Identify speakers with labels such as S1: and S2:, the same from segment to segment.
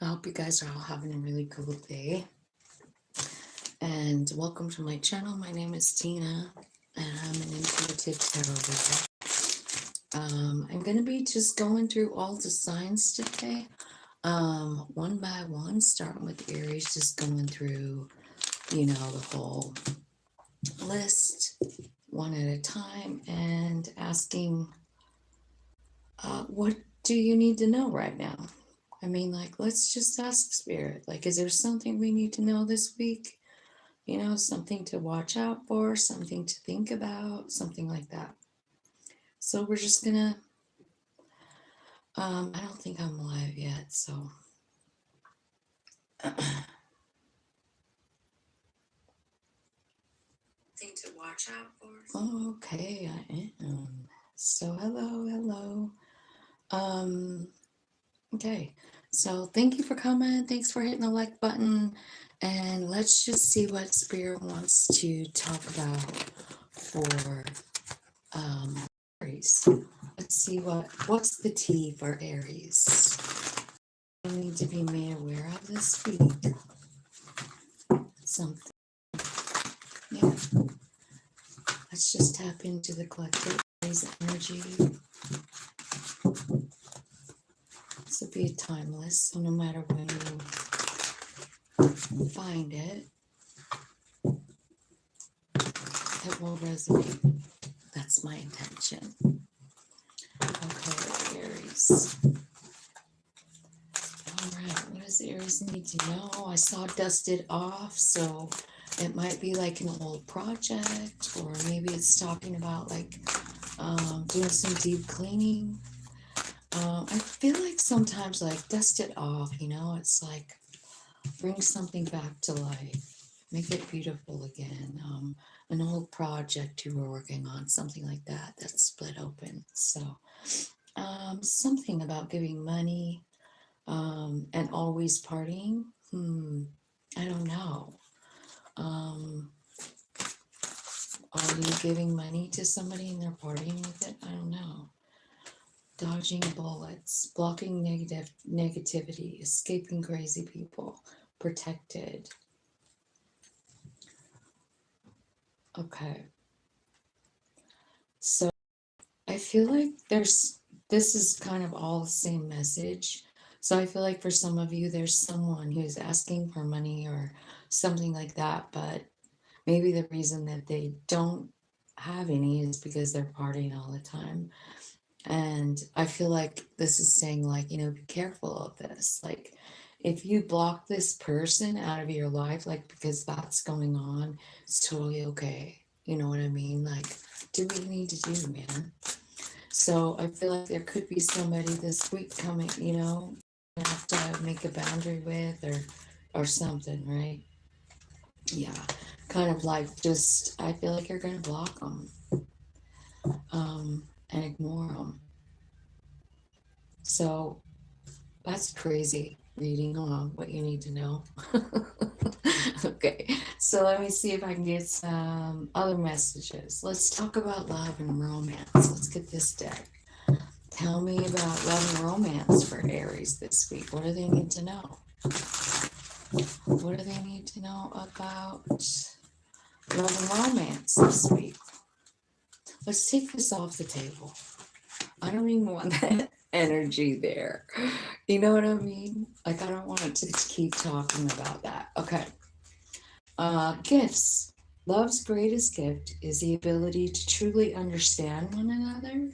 S1: I hope you guys are all having a really cool day. And welcome to my channel. My name is Tina, and I'm an intuitive tarot reader. I'm going to be just going through all the signs today, one by one, starting with Aries, just going through, the whole list one at a time and asking, what do you need to know right now? I mean, let's just ask Spirit, is there something we need to know this week? Something to watch out for, something to think about, something like that. So we're just gonna, I don't think I'm live yet, so. Thing to watch out for. Okay, I am. So hello. Okay, so thank you for coming. Thanks for hitting the like button. And let's just see what Spirit wants to talk about for Aries. Let's see what's the tea for Aries. I need to be made aware of this week. Something. Yeah. Let's just tap into the collective Aries energy. This will be timeless, so no matter when you find it, it will resonate. That's my intention. Okay, Aries. All right, what does Aries need to know? I saw dusted off, so it might be like an old project, or maybe it's talking about doing some deep cleaning. I feel like sometimes dust it off, it's like bring something back to life, make it beautiful again. An old project you were working on, something like that, that's split open. So something about giving money and always partying. I don't know. Are you giving money to somebody and they're partying with it? I don't know. Dodging bullets, blocking negativity, escaping crazy people, protected. Okay. So I feel like this is kind of all the same message. So I feel like for some of you, there's someone who's asking for money or something like that, but maybe the reason that they don't have any is because they're partying all the time. And I feel like this is saying, be careful of this. If you block this person out of your life, because that's going on, it's totally okay. You know what I mean? Do what you need to do, man. So I feel like there could be somebody this week coming, you have to make a boundary with or something, right? Yeah, kind of just, I feel like you're going to block them and ignore them. So that's crazy reading on what you need to know. Okay, so let me see if I can get some other messages. Let's talk about love and romance. Let's get this deck. Tell me about love and romance for Aries this week. What do they need to know? What do they need to know about love and romance this week? Let's take this off the table. I don't even want that energy there. You know what I mean? I don't want it to keep talking about that. Okay. Gifts. Love's greatest gift is the ability to truly understand one another.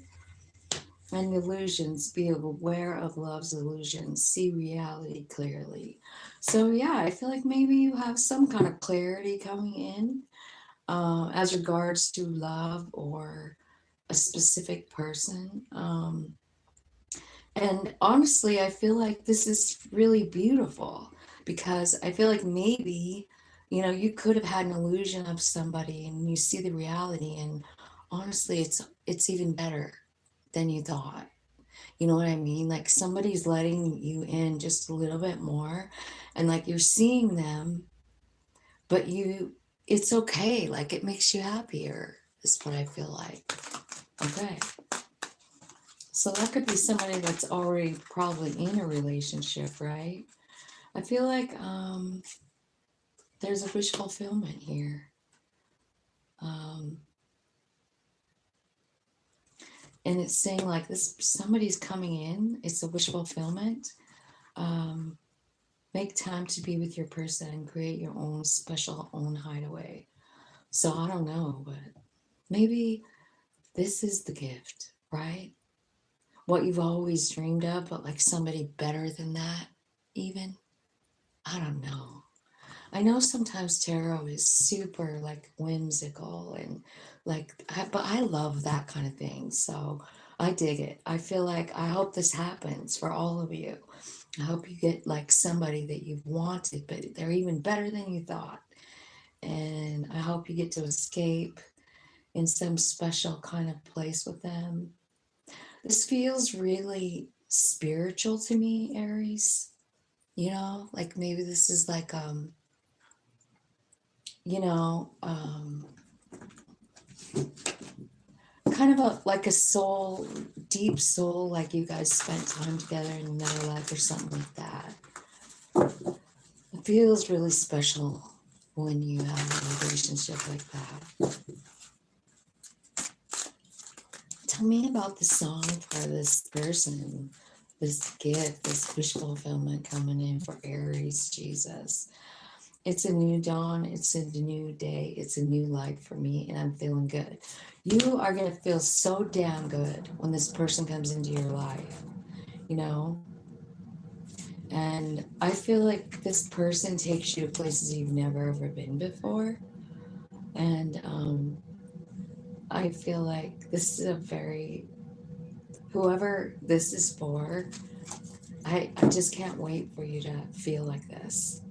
S1: And illusions, be aware of love's illusions, see reality clearly. So yeah, I feel like maybe you have some kind of clarity coming in as regards to love or a specific person. And honestly, I feel like this is really beautiful because I feel like maybe, you could have had an illusion of somebody and you see the reality, and honestly, it's even better than you thought. You know what I mean? Somebody's letting you in just a little bit more, and you're seeing them, but it's okay. It makes you happier, is what I feel like. Okay. So that could be somebody that's already probably in a relationship, right? I feel like there's a wish fulfillment here. And it's saying like this, somebody's coming in. It's a wish fulfillment. Make time to be with your person and create your own special own hideaway. So I don't know, but maybe this is the gift, right? What you've always dreamed of, but like somebody better than that, even. I don't know. I know sometimes tarot is super like whimsical and like, but I love that kind of thing. So I dig it. I feel like I hope this happens for all of you. I hope you get like somebody that you've wanted, but they're even better than you thought. And I hope you get to escape in some special kind of place with them. This feels really spiritual to me, Aries. You know, like maybe this is like you know, kind of a like a soul, deep soul, like you guys spent time together in another life or something like that. It feels really special when you have a relationship like that. Tell me about the song for this person, this gift, this wish fulfillment coming in for Aries, Jesus. It's a new dawn, it's a new day, it's a new light for me, and I'm feeling good. You are going to feel so damn good when this person comes into your life, you know? And I feel like this person takes you to places you've never ever been before. And I feel like this is a very, whoever this is for, I just can't wait for you to feel like this.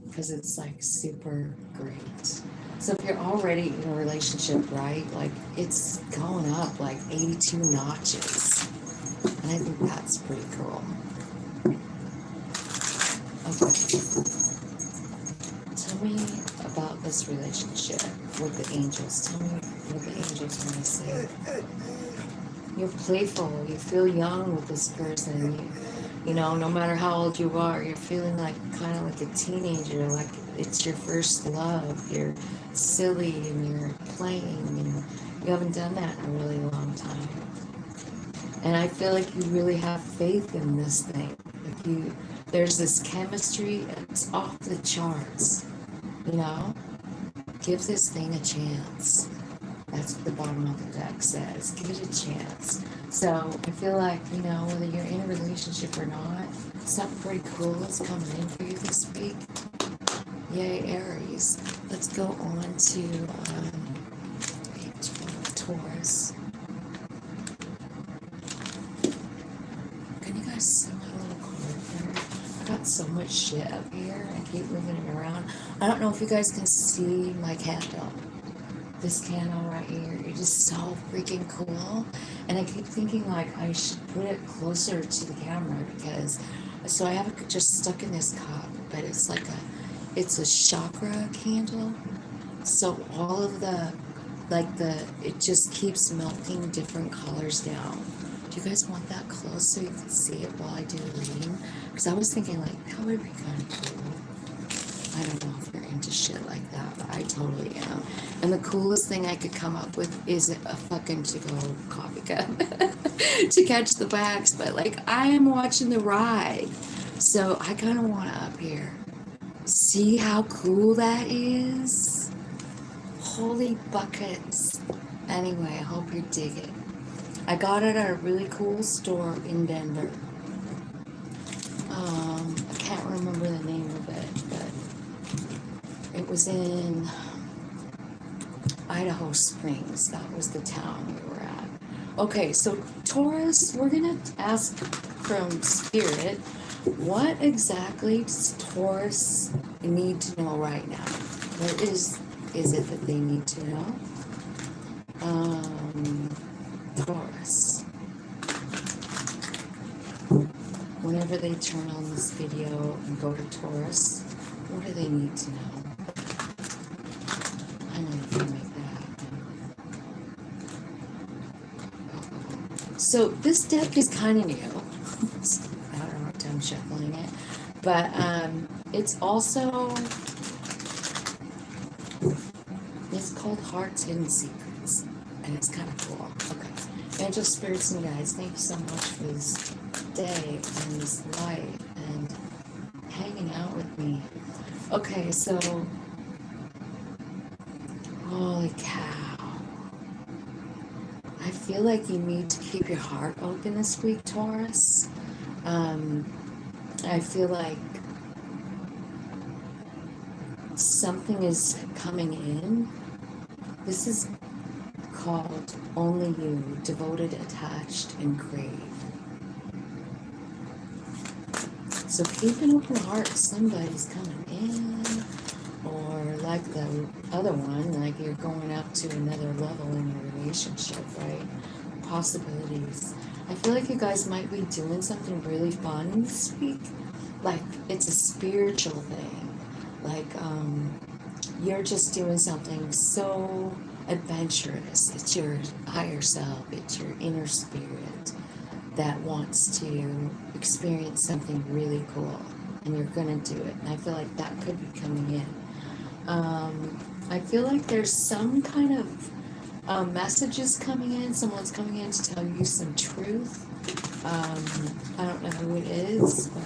S1: Because it's like super great. So if you're already in a relationship, right, like it's going up like 82 notches. And I think that's pretty cool. Okay. Tell me about this relationship with the angels. Tell me what the angels want to say. You're playful. You feel young with this person. You know, no matter how old you are, you're feeling like kind of like a teenager, like it's your first love. You're silly and you're playing, and you haven't done that in a really long time. And I feel like you really have faith in this thing. Like there's this chemistry, it's off the charts. You know, give this thing a chance. That's what the bottom of the deck says. Give it a chance. So I feel like, you know, whether you're in a relationship or not, something pretty cool is coming in for you this week. Yay, Aries. Let's go on to Taurus. Can you guys see my little card here? I got so much shit up here. I keep moving it around. I don't know if you guys can see my candle. This candle right here, it is so freaking cool. And I keep thinking like I should put it closer to the camera because, so I have it just stuck in this cup, but it's like it's a chakra candle. So all of it just keeps melting different colors down. Do you guys want that close so you can see it while I do the reading? Because I was thinking like, that would be kind of cool. I don't know if you're into shit like that, but I totally am. And the coolest thing I could come up with is a fucking to-go coffee cup to catch the wax. But like, I am watching the ride, so I kind of want to up here. See how cool that is? Holy buckets. Anyway, I hope you dig it. I got it at a really cool store in Denver. I can't remember the name of it, but it was in Idaho Springs. That was the town we were at. Okay, so Taurus, we're going to ask from Spirit, what exactly does Taurus need to know right now? What is it that they need to know? Taurus. Whenever they turn on this video and go to Taurus, what do they need to know? I know you can make that happen. So this deck is kind of new. I don't know what time I'm shuffling it. But it's also, it's called Heart's Hidden Secrets, and it's kind of cool. Okay. Angel spirits and guides, thank you so much for this day and this life and hanging out with me. Okay, so, holy cow. I feel like you need to keep your heart open this week, Taurus. I feel like something is coming in. This is called Only You, Devoted, Attached, and Crave. So keep an open heart. Somebody's coming in. Or like the other one, like you're going up to another level in your relationship, right? Possibilities. I feel like you guys might be doing something really fun this week. Like it's a spiritual thing. Like you're just doing something so adventurous. It's your higher self, it's your inner spirit that wants to experience something really cool, and you're gonna do it. And I feel like that could be coming in. I feel like there's some kind of messages coming in. Someone's coming in to tell you some truth. I don't know who it is, but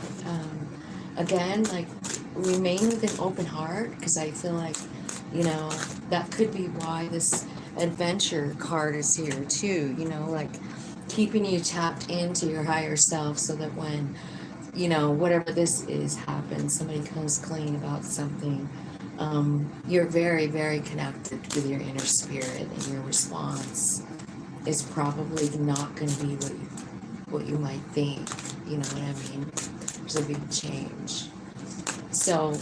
S1: again, like remain with an open heart, because I feel like, you know, that could be why this adventure card is here too. You know, like keeping you tapped into your higher self, so that when, you know, whatever this is happens, somebody comes clean about something, you're very, very connected with your inner spirit, and your response is probably not going to be what you might think. You know what I mean? There's a big change. So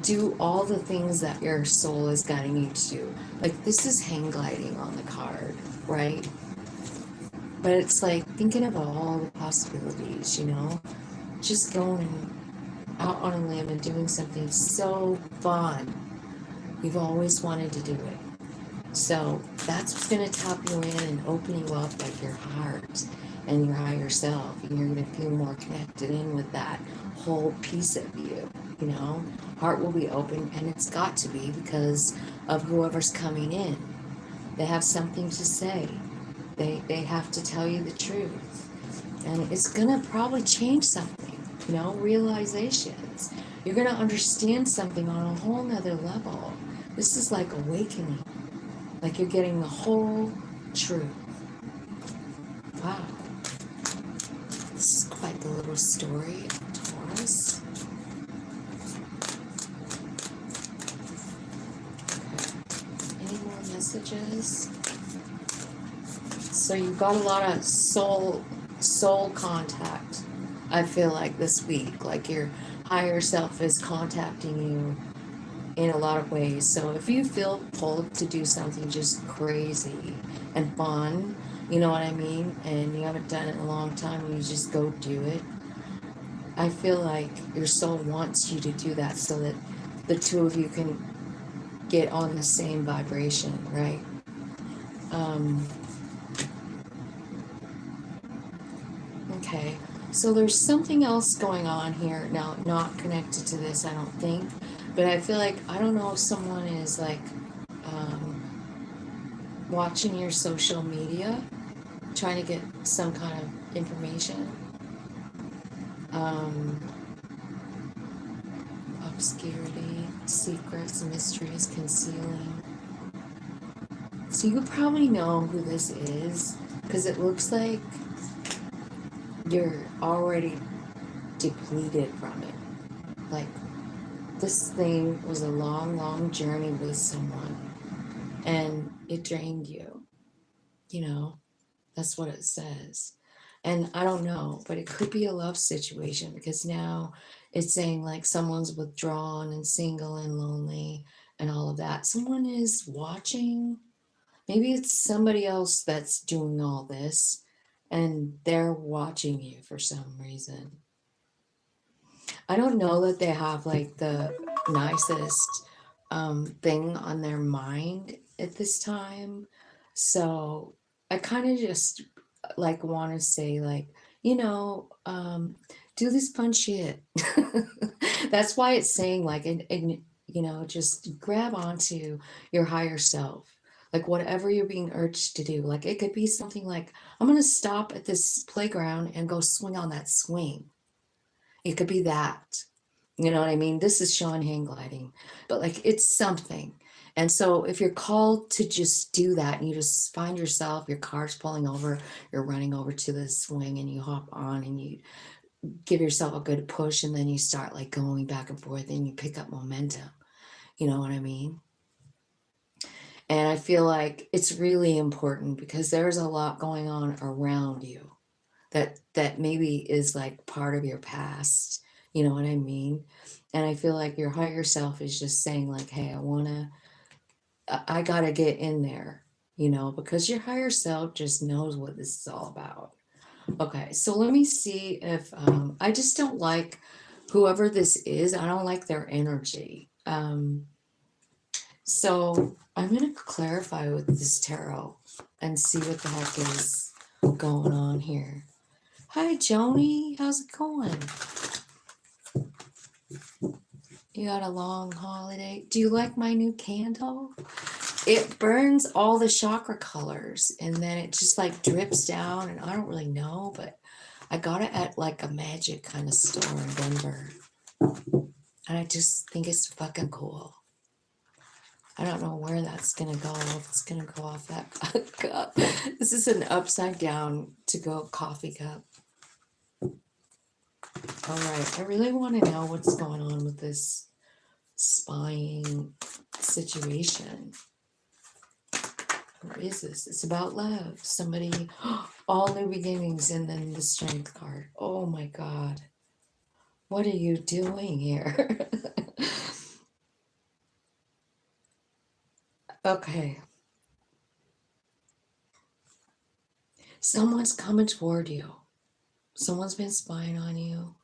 S1: do all the things that your soul is guiding you to do. Like this is hang gliding on the card, right? But it's like thinking about all the possibilities, you know? Just going out on a limb and doing something so fun. You've always wanted to do it. So that's what's going to tap you in and open you up, like your heart and your higher self. And you're going to feel more connected in with that whole piece of you, you know? Heart will be open, and it's got to be because of whoever's coming in. They have something to say. They have to tell you the truth. And it's going to probably change something, you know, realizations. You're going to understand something on a whole nother level. This is like awakening. Like you're getting the whole truth. Wow. This is quite the little story of Taurus. Okay. Any more messages? So you've got a lot of soul contact, I feel like, this week. Like your higher self is contacting you in a lot of ways. So if you feel pulled to do something just crazy and fun, you know what I mean, and you haven't done it in a long time, and you just go do it, I feel like your soul wants you to do that so that the two of you can get on the same vibration, right? Okay, so there's something else going on here now, not connected to this, I don't think, but I feel like, I don't know if someone is like watching your social media, trying to get some kind of information. Obscurity, secrets, mysteries, concealing. So you probably know who this is, because it looks like you're already depleted from it. Like this thing was a long, long journey with someone, and it drained you. You know, that's what it says. And I don't know, but it could be a love situation, because now it's saying like someone's withdrawn and single and lonely and all of that. Someone is watching. Maybe it's somebody else that's doing all this, and they're watching you for some reason. I don't know that they have like the nicest thing on their mind at this time. So I kind of just like want to say, like, you know, do this fun shit. That's why it's saying like, and you know, just grab onto your higher self. Like whatever you're being urged to do. Like it could be something like, I'm going to stop at this playground and go swing on that swing. It could be that. You know what I mean? This is Sean hang gliding, but like it's something. And so if you're called to just do that and you just find yourself, your car's pulling over, you're running over to the swing and you hop on and you give yourself a good push and then you start like going back and forth and you pick up momentum. You know what I mean? And I feel like it's really important because there's a lot going on around you that maybe is like part of your past. You know what I mean? And I feel like your higher self is just saying like, hey, I gotta get in there, you know, because your higher self just knows what this is all about. Okay, so let me see if I just don't like whoever this is. I don't like their energy. So I'm going to clarify with this tarot and see what the heck is going on here. Hi, Joni. How's it going? You had a long holiday. Do you like my new candle? It burns all the chakra colors and then it just like drips down. And I don't really know, but I got it at like a magic kind of store in Denver. And I just think it's fucking cool. I don't know where that's going to go. If it's going to go off that cup. This is an upside down to go coffee cup. All right. I really want to know what's going on with this spying situation. What is this? It's about love. Somebody, all new beginnings, and then the strength card. Oh my God. What are you doing here? Okay. Someone's coming toward you. Someone's been spying on you.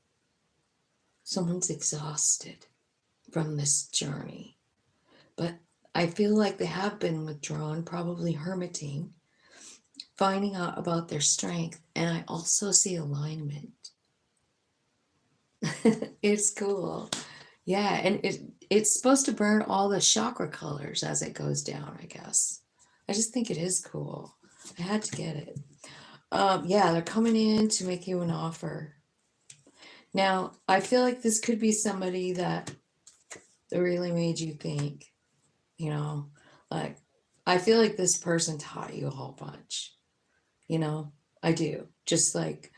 S1: Someone's exhausted from this journey. But I feel like they have been withdrawn, probably hermiting, finding out about their strength. And I also see alignment. It's cool. Yeah, and it's supposed to burn all the chakra colors as it goes down, I guess. I just think it is cool. I had to get it. Yeah, they're coming in to make you an offer. Now, I feel like this could be somebody that really made you think, you know, like, I feel like this person taught you a whole bunch, you know, I do. Just like,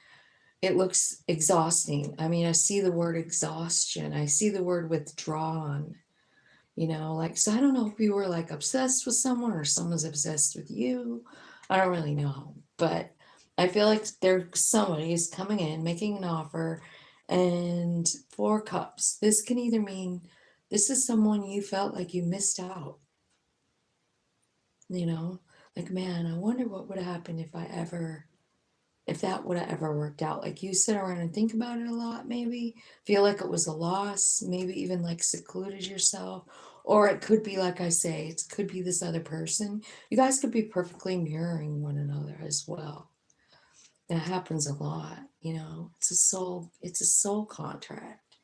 S1: it looks exhausting. I mean, I see the word exhaustion. I see the word withdrawn, you know, like, so I don't know if you were like obsessed with someone or someone's obsessed with you. I don't really know, but I feel like somebody is coming in, making an offer, and 4 cups. This can either mean this is someone you felt like you missed out, you know, like, man, I wonder what would happen if that would have ever worked out. Like you sit around and think about it a lot, maybe feel like it was a loss, maybe even like secluded yourself. Or it could be, like I say, it could be this other person. You guys could be perfectly mirroring one another as well. That happens a lot, you know. It's a soul contract.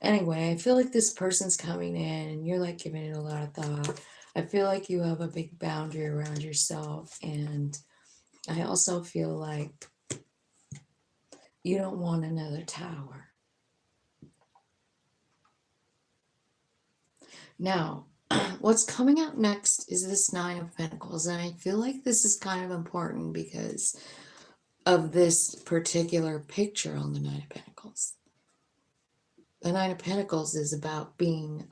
S1: Anyway, I feel like this person's coming in and you're like giving it a lot of thought. I feel like you have a big boundary around yourself, and I also feel like you don't want another tower. Now, what's coming out next is this 9 of Pentacles, and I feel like this is kind of important because of this particular picture on the 9 of Pentacles. The 9 of Pentacles is about being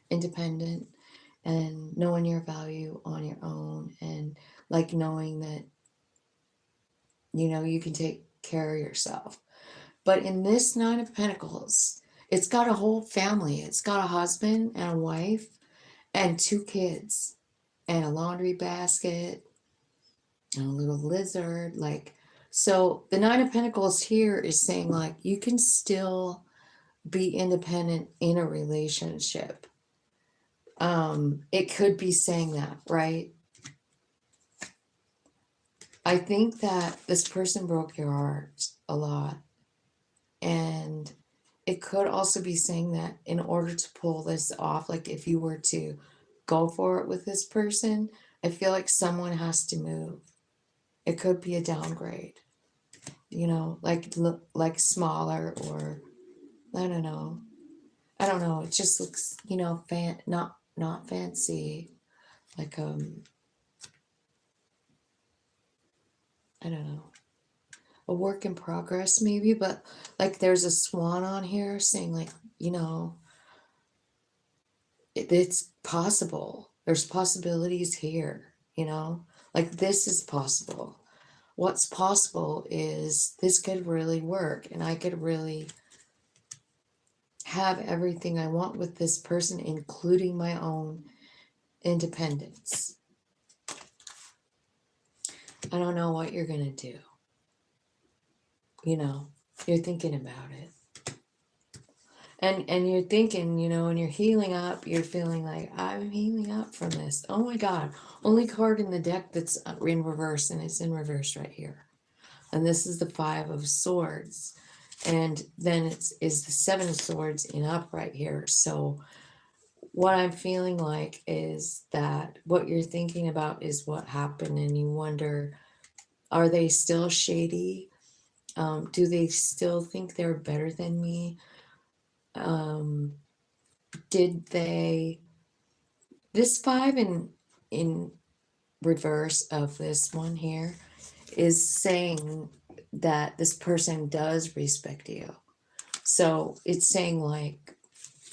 S1: independent and knowing your value on your own, and like knowing that, you know, you can take care of yourself. But in this 9 of Pentacles, it's got a whole family. It's got a husband and a wife and 2 kids and a laundry basket and a little lizard. Like, so the 9 of Pentacles here is saying like you can still be independent in a relationship. It could be saying that, right? I think that this person broke your heart a lot. And it could also be saying that in order to pull this off, like if you were to go for it with this person, I feel like someone has to move. It could be a downgrade, you know, like look like smaller, or I don't know. I don't know. It just looks, you know, not fancy. Like I don't know. A work in progress maybe, but like there's a swan on here saying like, you know, it's possible. There's possibilities here, you know? Like this is possible. What's possible is this could really work, and I could really have everything I want with this person, including my own independence. I don't know what you're going to do. You know, you're thinking about it. And you're thinking, you know, and you're healing up, you're feeling like, I'm healing up from this. Oh my God. Only card in the deck that's in reverse, and it's in reverse right here. And this is the 5 of Swords. And then is the 7 of Swords in upright here. So what I'm feeling like is that what you're thinking about is what happened, and you wonder, are they still shady? Do they still think they're better than me? Did they, this 5 in reverse of this one here is saying that this person does respect you. So it's saying like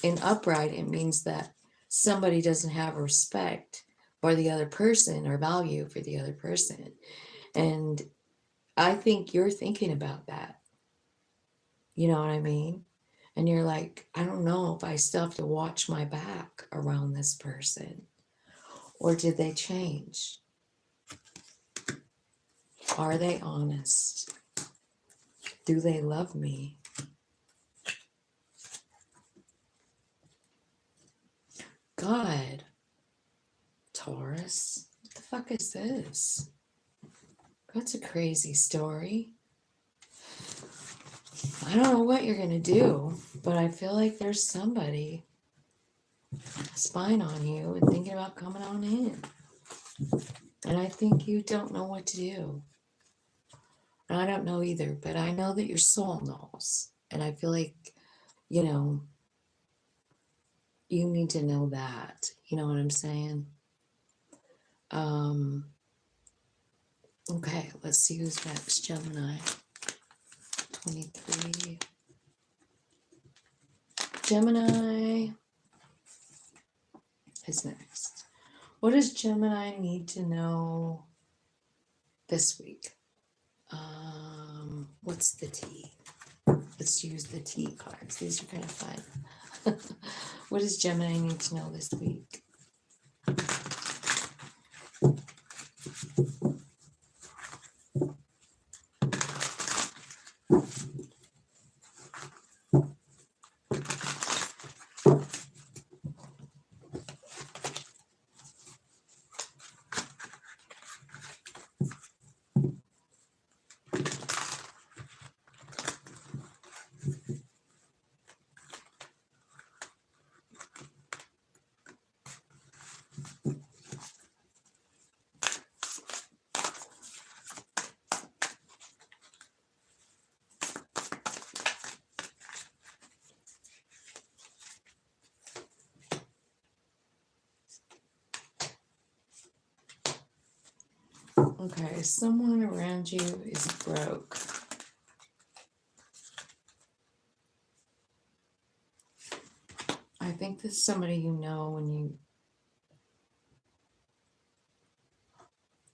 S1: in upright, it means that somebody doesn't have respect for the other person or value for the other person. And I think you're thinking about that. You know what I mean? And you're like, I don't know if I still have to watch my back around this person. Or did they change? Are they honest? Do they love me? God, Taurus, what the fuck is this? That's a crazy story. I don't know what you're going to do, but I feel like there's somebody spying on you and thinking about coming on in. And I think you don't know what to do. And I don't know either, but I know that your soul knows. And I feel like, you know, you need to know that. You know what I'm saying? Okay, let's see who's next. Gemini. 23. Gemini is next. What does Gemini need to know this week? What's the T? Let's use the T cards. These are kind of fun. What does Gemini need to know this week? Okay, someone around you is broke. I think this is somebody you know, when you,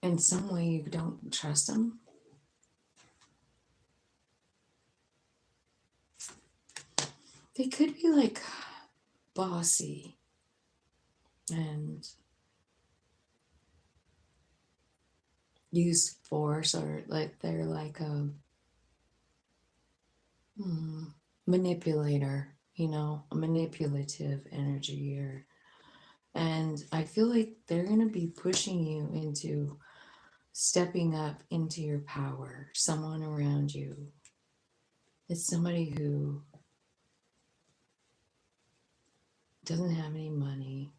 S1: in some way, you don't trust them. They could be like bossy and use force, or like they're like a manipulator, you know, a manipulative energy. And I feel like they're going to be pushing you into stepping up into your power. Someone around you. It's somebody who doesn't have any money,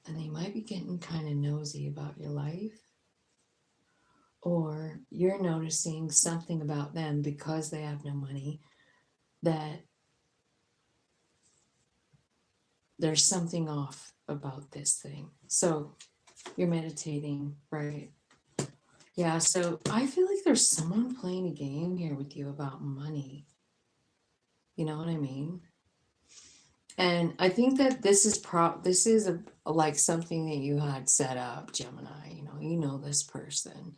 S1: and they might be getting kind of nosy about your life, or you're noticing something about them because they have no money, that there's something off about this thing. So you're meditating, right? Yeah, so I feel like there's someone playing a game here with you about money. You know what I mean? And I think that this is like something that you had set up, Gemini. You know this person.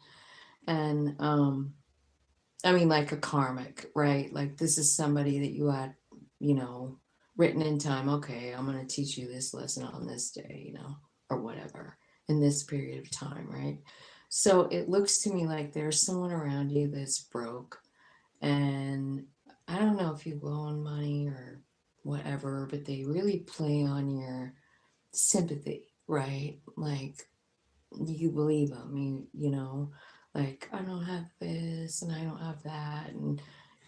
S1: And I mean, like a karmic, right? Like this is somebody that you had, you know, written in time. Okay, I'm going to teach you this lesson on this day, or whatever, in this period of time, right? So it looks to me like there's someone around you that's broke. And I don't know if you go on money or whatever, but they really play on your sympathy, right? Like you believe them, like I don't have this and I don't have that,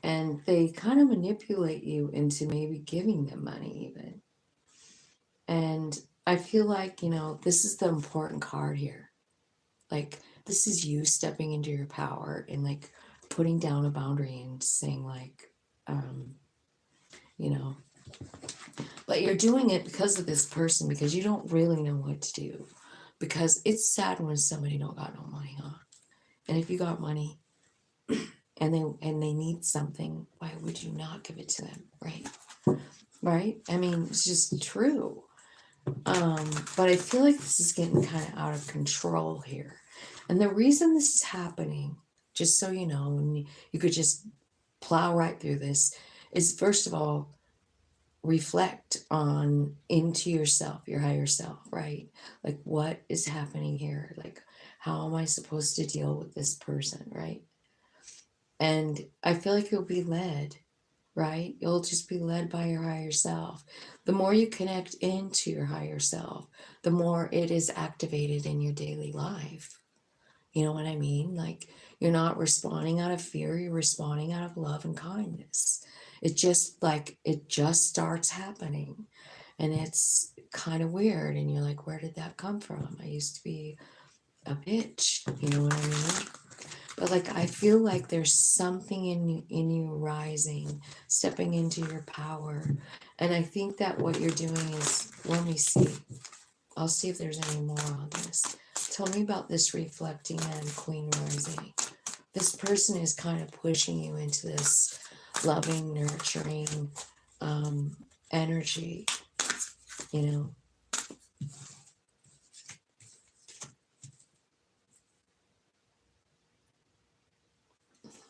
S1: and they kind of manipulate you into maybe giving them money even. And I feel like, this is the important card here. Like this is you stepping into your power and like putting down a boundary and saying like, you know, but you're doing it because of this person, because you don't really know what to do. Because it's sad when somebody don't got no money, huh? And if you got money and they need something, why would you not give it to them, right? Right? I mean, it's just true. But I feel like this is getting kind of out of control here. And the reason this is happening, just so you know, and you could just plow right through this, is first of all, reflect on into yourself, your higher self, right? Like what is happening here? Like how am I supposed to deal with this person, right? And I feel like you'll be led, right? You'll just be led by your higher self. The more you connect into your higher self, the more it is activated in your daily life. You know what I mean? Like you're not responding out of fear, you're responding out of love and kindness. It just starts happening. And it's kind of weird. And you're like, where did that come from? I used to be a bitch. You know what I mean? But like I feel like there's something in you rising, stepping into your power. And I think that what you're doing is, let me see. I'll see if there's any more on this. Tell me about this reflecting and queen rising. This person is kind of pushing you into this loving, nurturing energy, you know.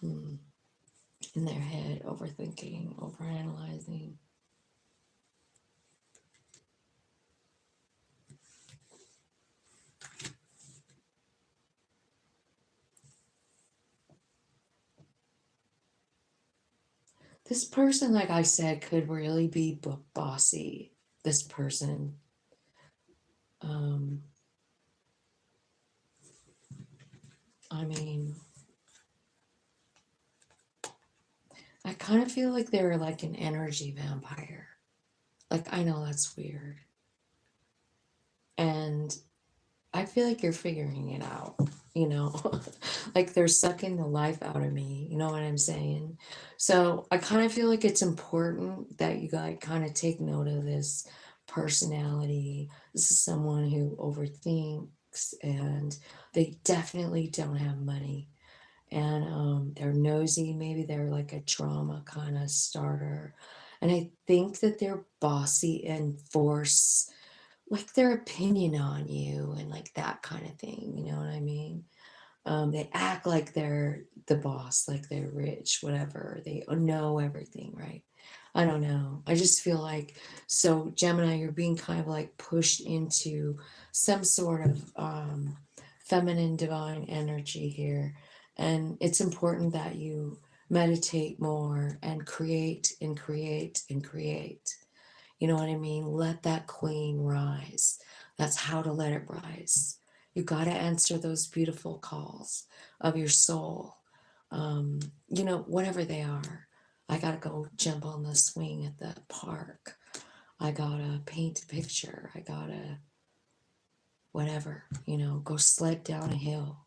S1: In their head, overthinking, overanalyzing. This person, like I said, could really be bossy. This person. I mean, I kind of feel like they're like an energy vampire. Like, I know that's weird. And I feel like you're figuring it out, you know? Like they're sucking the life out of me, you know what I'm saying? So I kind of feel like it's important that you guys kind of take note of this personality. This is someone who overthinks, and they definitely don't have money. And they're nosy, maybe they're like a drama kind of starter. And I think that they're bossy and force like their opinion on you and like that kind of thing, you know what I mean? They act like they're the boss, like they're rich, whatever. They know everything, right? I don't know. I just feel like, so Gemini, you're being kind of like pushed into some sort of feminine divine energy here. And it's important that you meditate more and create and create and create. You know what I mean? Let that queen rise. That's how to let it rise. You got to answer those beautiful calls of your soul. you know, whatever they are. I gotta go jump on the swing at the park. I gotta paint a picture. I gotta, whatever, you know, go sled down a hill.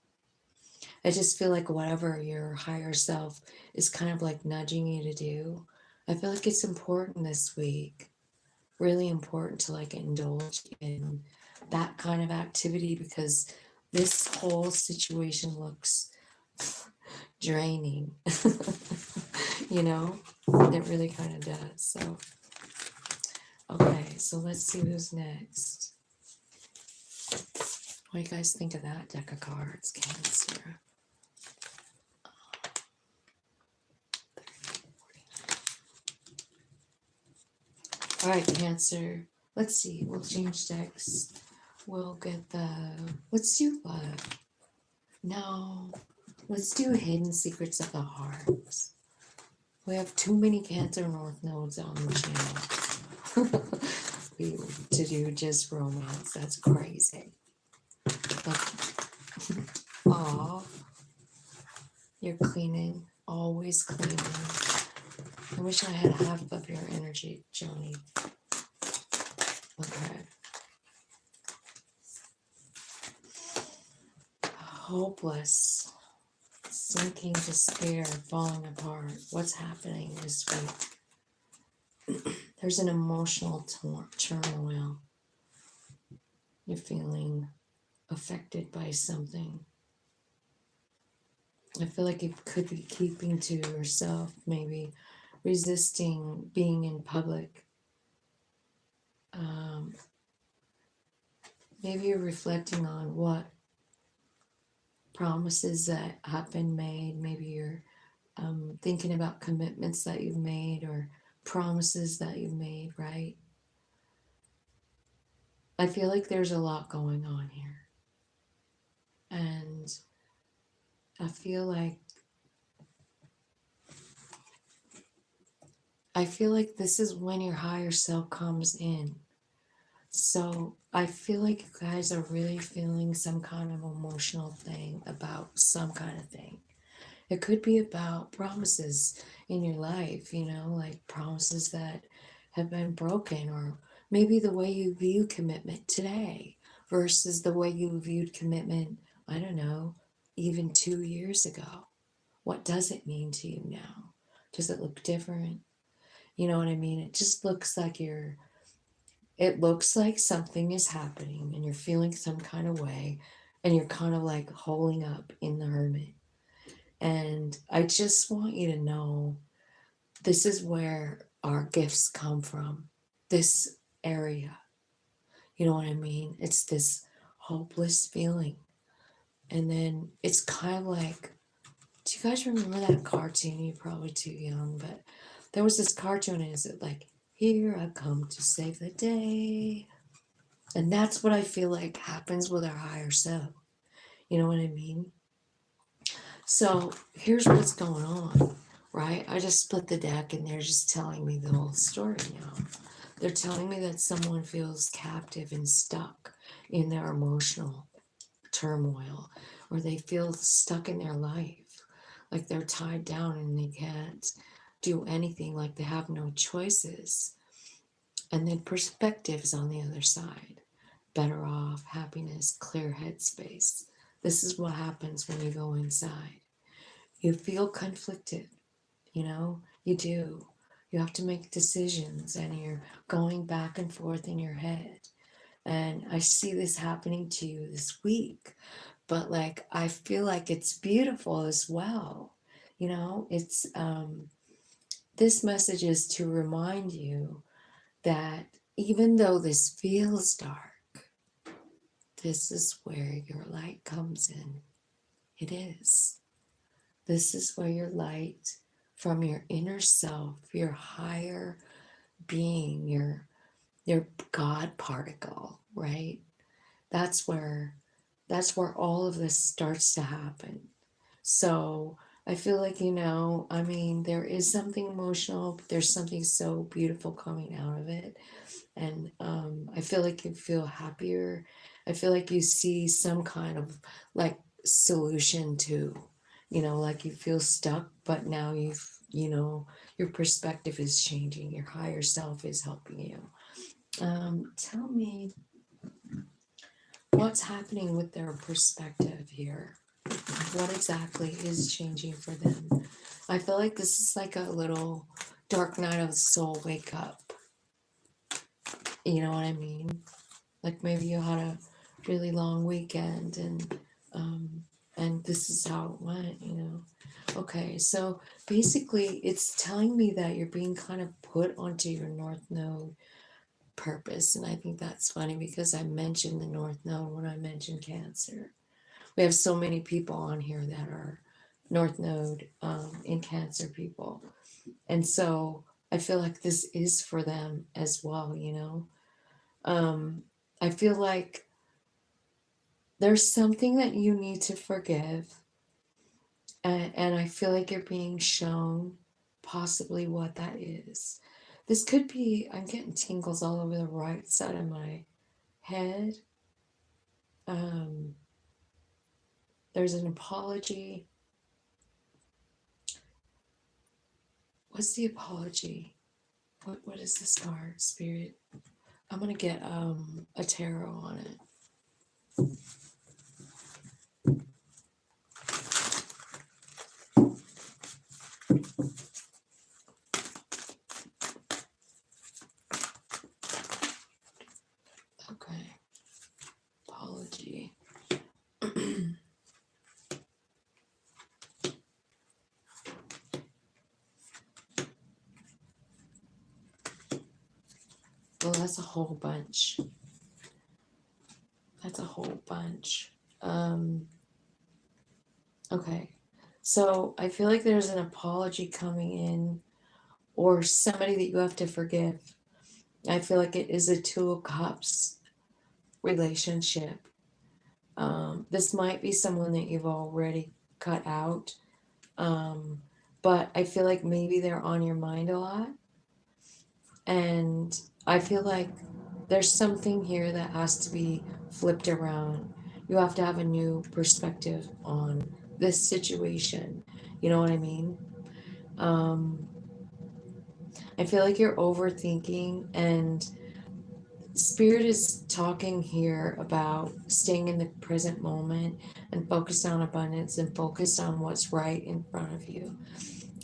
S1: I just feel like whatever your higher self is kind of like nudging you to do, I feel like it's important this week. Really important to like indulge in that kind of activity because this whole situation looks draining. You know, it really kind of does. So, okay, so let's see who's next. What do you guys think of that deck of cards, Cancer? All right, Cancer. Let's see. We'll change decks. We'll get the. Let's do love. No. Let's do Hidden Secrets of the Heart. We have too many Cancer North nodes on the channel. To do just romance. That's crazy. Aw. You're cleaning. Always cleaning. I wish I had half of your energy, Joni. Okay. Hopeless. Sinking despair, falling apart. What's happening this week? There's an emotional turmoil. You're feeling affected by something. I feel like you could be keeping to yourself, maybe resisting being in public. Maybe you're reflecting on what promises that have been made. Maybe you're thinking about commitments that you've made or promises that you've made, right? I feel like there's a lot going on here. And I feel like this is when your higher self comes in. So I feel like you guys are really feeling some kind of emotional thing about some kind of thing. It could be about promises in your life, you know, like promises that have been broken, or maybe the way you view commitment today versus the way you viewed commitment, I don't know, even 2 years ago. What does it mean to you now? Does it look different? You know what I mean? It just looks like it looks like something is happening and you're feeling some kind of way and you're kind of like holding up in the hermit. And I just want you to know this is where our gifts come from, this area. You know what I mean? It's this hopeless feeling. And then it's kind of like, do you guys remember that cartoon? You're probably too young, but there was this cartoon, and it's like, here I come to save the day. And that's what I feel like happens with our higher self. You know what I mean? So here's what's going on, right? I just split the deck and they're just telling me the whole story now. They're telling me that someone feels captive and stuck in their emotional turmoil, or they feel stuck in their life, like they're tied down and they can't do anything, like they have no choices. And then perspective is on the other side. Better off, happiness, clear headspace. This is what happens when you go inside. You feel conflicted, you know, you do. You have to make decisions and you're going back and forth in your head. And I see this happening to you this week, but like, I feel like it's beautiful as well. You know, it's, this message is to remind you that even though this feels dark, this is where your light comes in. It is. This is where your light from your inner self, your higher being, your God particle, right? That's where all of this starts to happen. So I feel like, you know, I mean, there is something emotional, but there's something so beautiful coming out of it. And I feel like you feel happier. I feel like you see some kind of like solution to, you know, like you feel stuck, but now you know, your perspective is changing. Your higher self is helping you. Tell me what's happening with their perspective here. What exactly is changing for them? I feel like this is like a little dark night of the soul wake up. You know what I mean? Like maybe you had a really long weekend and this is how it went, you know. Okay, so basically it's telling me that you're being kind of put onto your North Node purpose. And I think that's funny because I mentioned the North Node when I mentioned Cancer. We have so many people on here that are North Node in Cancer people. And so I feel like this is for them as well, you know. I feel like there's something that you need to forgive. And I feel like you're being shown possibly what that is. This could be, I'm getting tingles all over the right side of my head. There's an apology. What's the apology? What is this card, Spirit? I'm gonna get a tarot on it. Okay. Apology. Well, that's a whole bunch. That's a whole bunch. Okay. So I feel like there's an apology coming in or somebody that you have to forgive. I feel like it is a Two of Cups relationship. This might be someone that you've already cut out. But I feel like maybe they're on your mind a lot. And I feel like there's something here that has to be flipped around. You have to have a new perspective on this situation. You know what I mean? I feel like you're overthinking, and Spirit is talking here about staying in the present moment and focused on abundance and focused on what's right in front of you.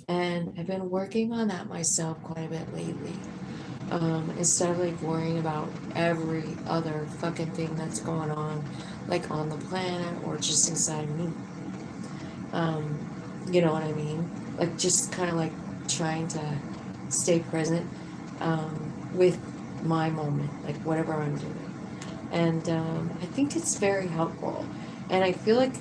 S1: And I've been working on that myself quite a bit lately. Instead of like worrying about every other fucking thing that's going on, like on the planet or just inside me. You know what I mean? Like just kind of like trying to stay present with my moment, like whatever I'm doing. And I think it's very helpful. And I feel like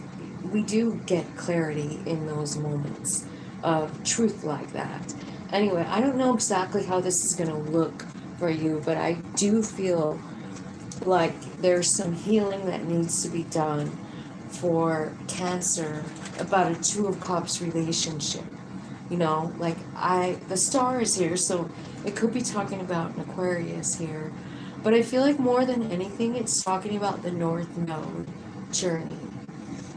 S1: we do get clarity in those moments of truth like that. Anyway, I don't know exactly how this is going to look for you, but I do feel like there's some healing that needs to be done for Cancer about a Two of Cups relationship. You know, like the star is here, so it could be talking about an Aquarius here. But I feel like more than anything, it's talking about the North Node journey.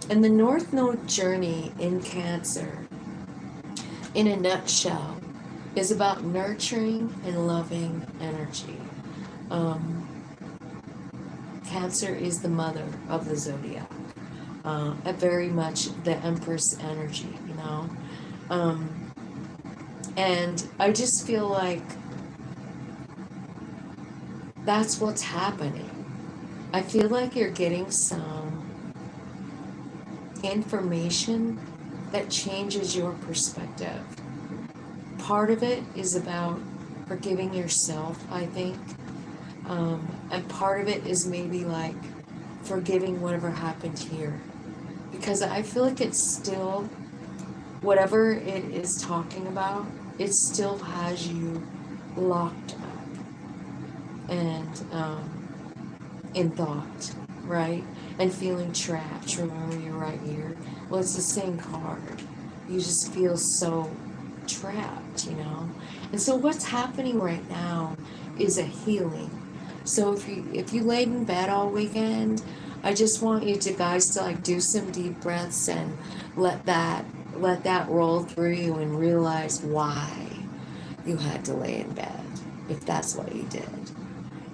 S1: And the North Node journey in Cancer, in a nutshell, is about nurturing and loving energy. Cancer is the mother of the zodiac. Very much the Empress energy, you know. And I just feel like that's what's happening. I feel like you're getting some information that changes your perspective. Part of it is about forgiving yourself, I think. And part of it is maybe like forgiving whatever happened here. Because I feel like it's still, whatever it is talking about, it still has you locked up and in thought, right? And feeling trapped. Remember, you're right here. Well, it's the same card. You just feel so trapped, you know? And so what's happening right now is a healing. So if you laid in bed all weekend, I just want you to guys to like do some deep breaths and let that let that roll through you and realize why you had to lay in bed, if that's what you did.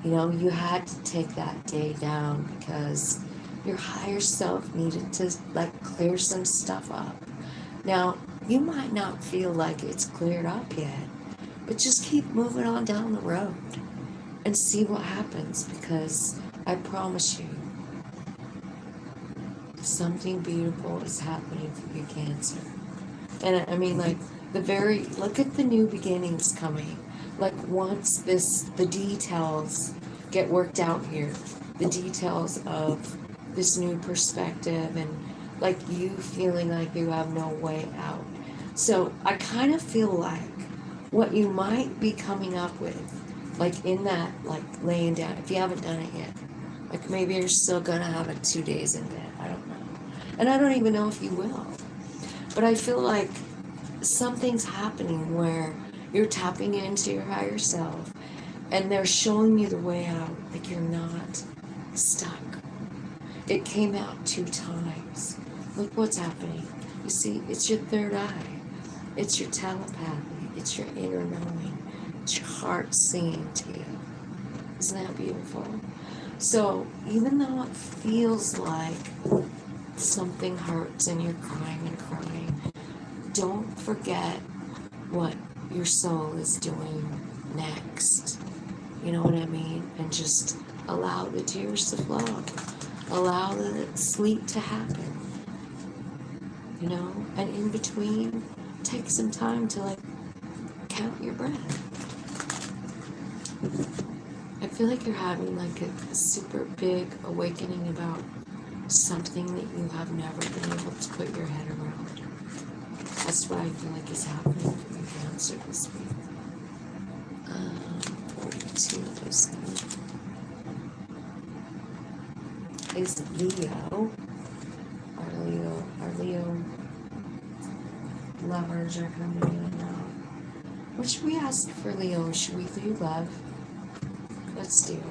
S1: You know, you had to take that day down because your higher self needed to like clear some stuff up. Now, you might not feel like it's cleared up yet, but just keep moving on down the road and see what happens, because I promise you, something beautiful is happening for you, Cancer. And I mean, like, look at the new beginnings coming. Like, once the details get worked out here, the details of this new perspective, and like you feeling like you have no way out. So I kind of feel like what you might be coming up with, like in that, like laying down, if you haven't done it yet, like maybe you're still gonna have it 2 days in bed, I don't know. And I don't even know if you will. But I feel like something's happening where you're tapping into your higher self and they're showing you the way out, like you're not stuck. It came out 2 times. Look what's happening. You see, it's your third eye. It's your telepathy. It's your inner knowing. It's your heart singing to you. Isn't that beautiful? So even though it feels like something hurts and you're crying and crying, don't forget what your soul is doing next. You know what I mean? And just allow the tears to flow. Allow the sleep to happen. You know? And in between, take some time to like count your breath. I feel like you're having like a super big awakening about something that you have never been able to put your head around. That's what I feel like is happening for you, Cancer, this week. 42%. Is Leo. Our Leo lovers are coming in now. What should we ask for Leo? Should we do love? Let's do it.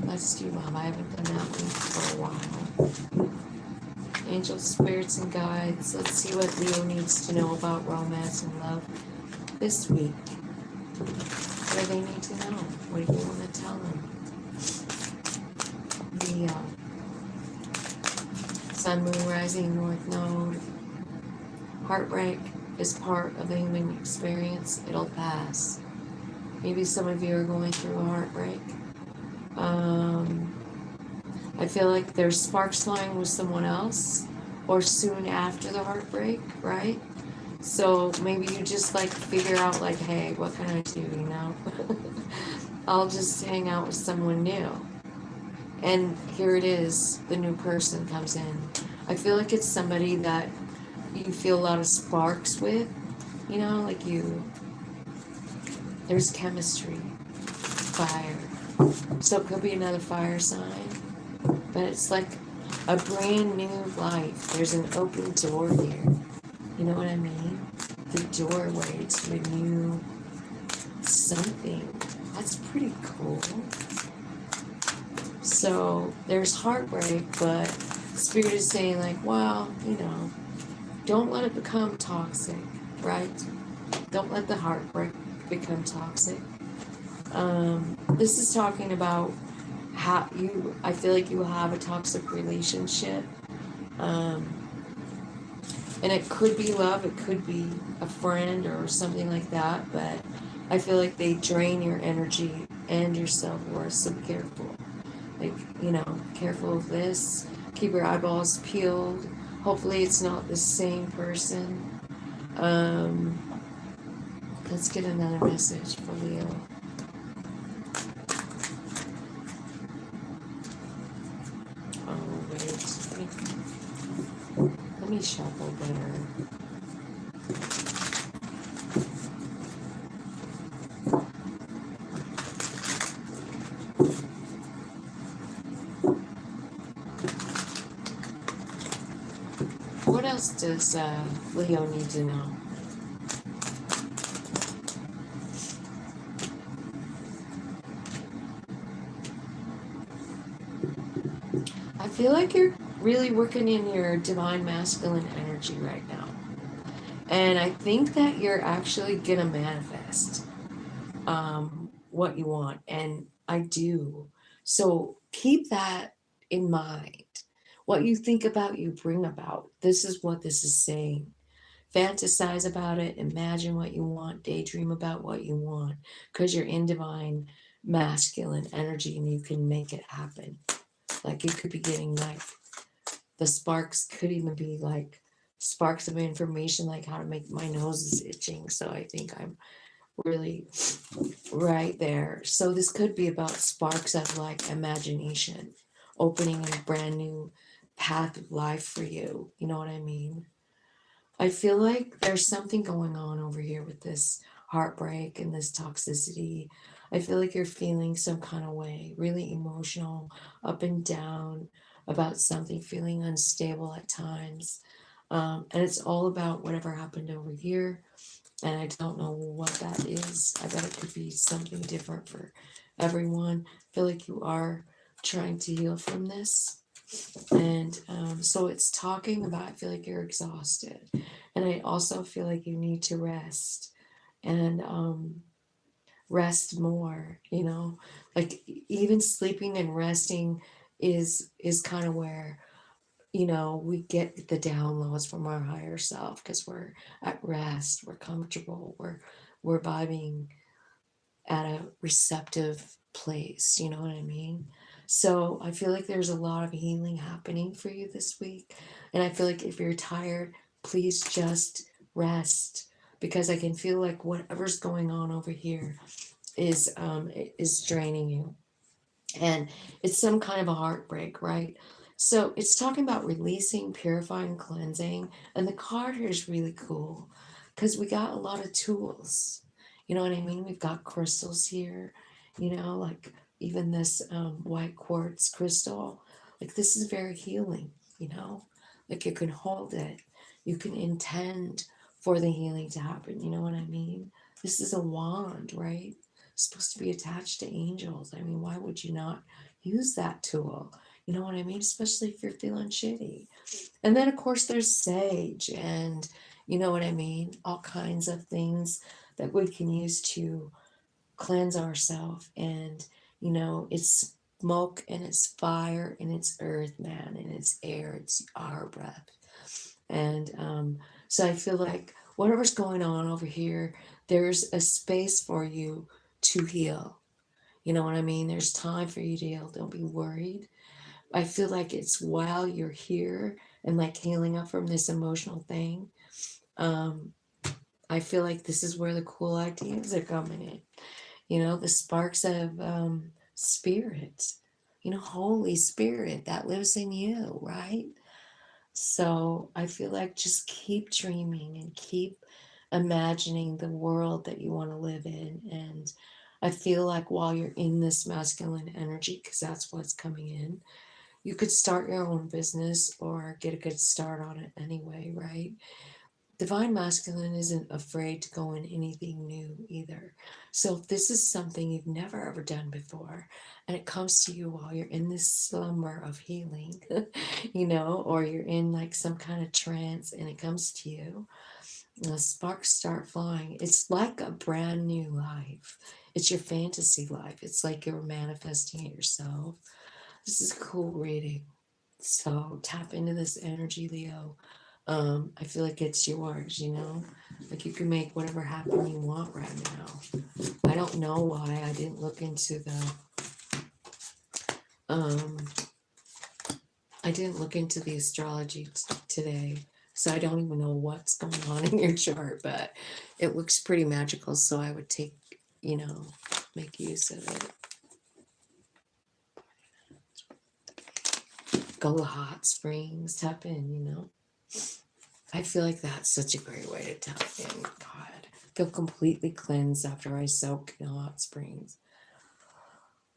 S1: Let's do love. I haven't done that one for a while. Angels, spirits, and guides. Let's see what Leo needs to know about romance and love this week. What do they need to know? What do you want to tell them? Leo. Sun, moon, rising, north node. Heartbreak is part of the human experience. It'll pass. Maybe some of you are going through a heartbreak. I feel like there's sparks flying with someone else, or soon after the heartbreak, right? So maybe you just like figure out like, hey, what can I do, you know? I'll just hang out with someone new. And here it is, the new person comes in. I feel like it's somebody that you feel a lot of sparks with, you know, like there's chemistry, fire. So it could be another fire sign, but it's like a brand new life. There's an open door here. You know what I mean? The doorway to a new something. That's pretty cool. So there's heartbreak, but Spirit is saying like, well, you know, don't let it become toxic, right? Don't let the heartbreak become toxic. This is talking about how I feel like you have a toxic relationship. And it could be love, it could be a friend or something like that, but I feel like they drain your energy and your self-worth, so be careful. Like, you know, careful of this. Keep your eyeballs peeled. Hopefully it's not the same person. Let's get another message for Leo. Oh, wait. Let me shuffle better. What else does Leo need to know? I feel like really working in your divine masculine energy right now. And I think that you're actually going to manifest what you want. And I do. So keep that in mind. What you think about, you bring about. This is what this is saying. Fantasize about it, imagine what you want, daydream about what you want, because you're in divine masculine energy and you can make it happen. Like you could be getting like the sparks could even be like sparks of information, like how to make my nose is itching. So I think I'm really right there. So this could be about sparks of like imagination, opening a brand new path of life for you. You know what I mean? I feel like there's something going on over here with this heartbreak and this toxicity. I feel like you're feeling some kind of way, really emotional, up and down about something, feeling unstable at times. And it's all about whatever happened over here. And I don't know what that is. I bet it could be something different for everyone. I feel like you are trying to heal from this. And so it's talking about, I feel like you're exhausted. And I also feel like you need to rest and rest more, you know, like even sleeping and resting is kind of where, you know, we get the downloads from our higher self because we're at rest, we're comfortable, we're vibing at a receptive place, you know what I mean? So I feel like there's a lot of healing happening for you this week. And I feel like if you're tired, please just rest, because I can feel like whatever's going on over here is draining you. And it's some kind of a heartbreak, right? So it's talking about releasing, purifying, cleansing. And the card here is really cool because we got a lot of tools. You know what I mean? We've got crystals here, you know, like even this white quartz crystal. Like this is very healing, you know, like you can hold it, you can intend for the healing to happen. You know what I mean? This is a wand, right? Supposed to be attached to angels. I mean, why would you not use that tool? You know what I mean? Especially if you're feeling shitty. And then, of course, there's sage, and you know what I mean? All kinds of things that we can use to cleanse ourselves. And, you know, it's smoke and it's fire and it's earth, man, and it's air, it's our breath. And so I feel like whatever's going on over here, there's a space for you to heal. You know what I mean? There's time for you to heal. Don't be worried. I feel like it's while you're here and like healing up from this emotional thing. Um, I feel like this is where the cool ideas are coming in. You know, the sparks of spirit, you know, Holy Spirit that lives in you, right? So I feel like just keep dreaming and keep imagining the world that you want to live in. And I feel like while you're in this masculine energy, because that's what's coming in, you could start your own business or get a good start on it anyway, right? Divine masculine isn't afraid to go in anything new either. So if this is something you've never ever done before and it comes to you while you're in this slumber of healing, you know, or you're in like some kind of trance and it comes to you, the sparks start flying. It's like a brand new life. It's your fantasy life. It's like you're manifesting it yourself. This is a cool reading. So tap into this energy, Leo. I feel like it's yours, you know? Like you can make whatever happen you want right now. I don't know why I didn't look into the astrology today. So I don't even know what's going on in your chart, but it looks pretty magical. So I would take, you know, make use of it. Go to hot springs, tap in, you know? I feel like that's such a great way to tap in. God, I feel completely cleansed after I soak in hot springs.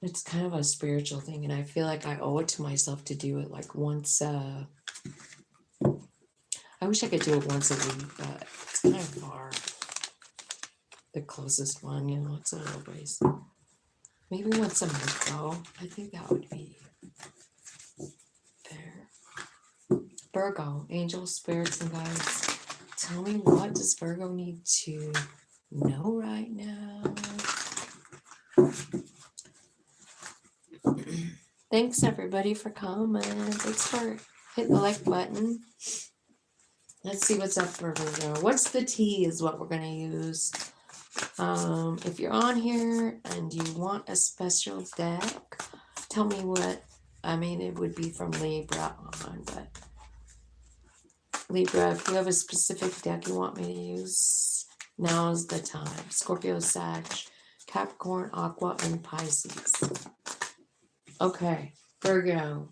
S1: It's kind of a spiritual thing, and I feel like I owe it to myself to do it like once. I wish I could do it once a week, but it's kind of far. The closest one, you know, it's a little ways. Maybe once a month, though. I think that would be fair. Virgo, angel, spirits, and guides. Tell me, what does Virgo need to know right now? Thanks everybody for coming. Thanks for hitting the like button. Let's see what's up for Virgo. What's the tea is what we're going to use. If you're on here and you want a special deck, tell me what. I mean, it would be from Libra on, but Libra, if you have a specific deck you want me to use, now's the time. Scorpio, Sag, Capricorn, Aqua, and Pisces. Okay, Virgo.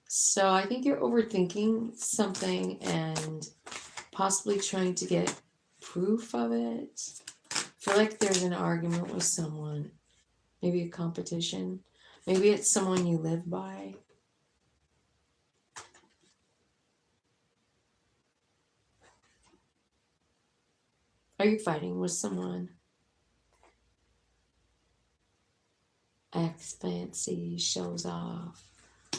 S1: So I think you're overthinking something and possibly trying to get proof of it. I feel like there's an argument with someone, maybe a competition. Maybe it's someone you live by. Are you fighting with someone? Acts fancy, shows off.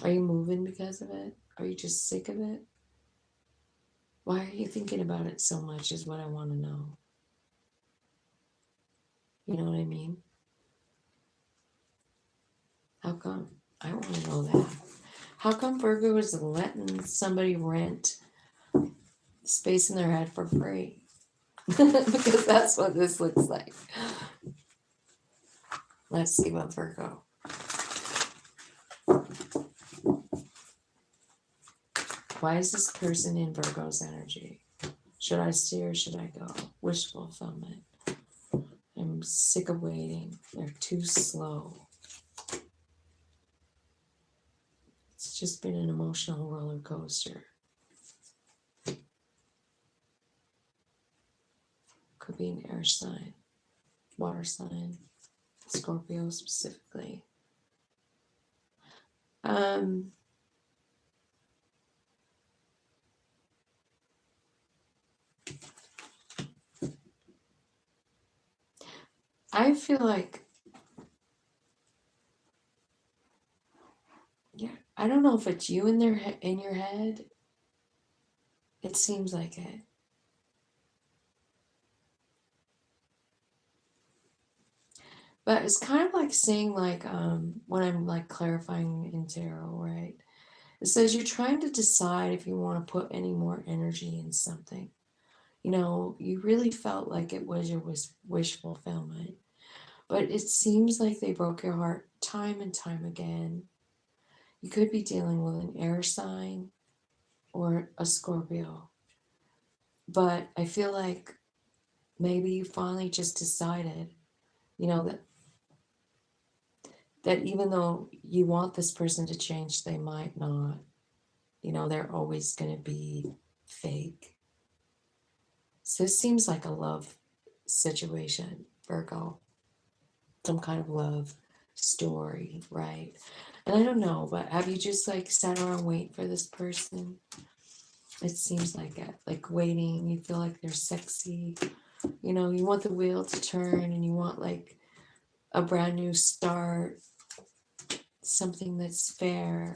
S1: Are you moving because of it? Are you just sick of it? Why are you thinking about it so much is what I want to know. You know what I mean? How come? I want to know that. How come Virgo is letting somebody rent space in their head for free? Because that's what this looks like. Let's see what Virgo. Why is this person in Virgo's energy? Should I stay or should I go? Wish fulfillment. I'm sick of waiting. They're too slow. It's just been an emotional roller coaster. Could be an air sign, water sign, Scorpio specifically. I feel like, yeah, I don't know if it's you in your head. It seems like it. But it's kind of like saying, like, when I'm like clarifying in tarot, right? It says you're trying to decide if you want to put any more energy in something. You know, you really felt like it was your wish fulfillment. But it seems like they broke your heart time and time again. You could be dealing with an air sign or a Scorpio. But I feel like maybe you finally just decided, you know, that even though you want this person to change, they might not. You know, they're always going to be fake. So this seems like a love situation, Virgo. Some kind of love story, right? And I don't know, but have you just like sat around waiting for this person? It seems like it, like waiting. You feel like they're sexy. You know, you want the wheel to turn and you want like a brand new start, something that's fair.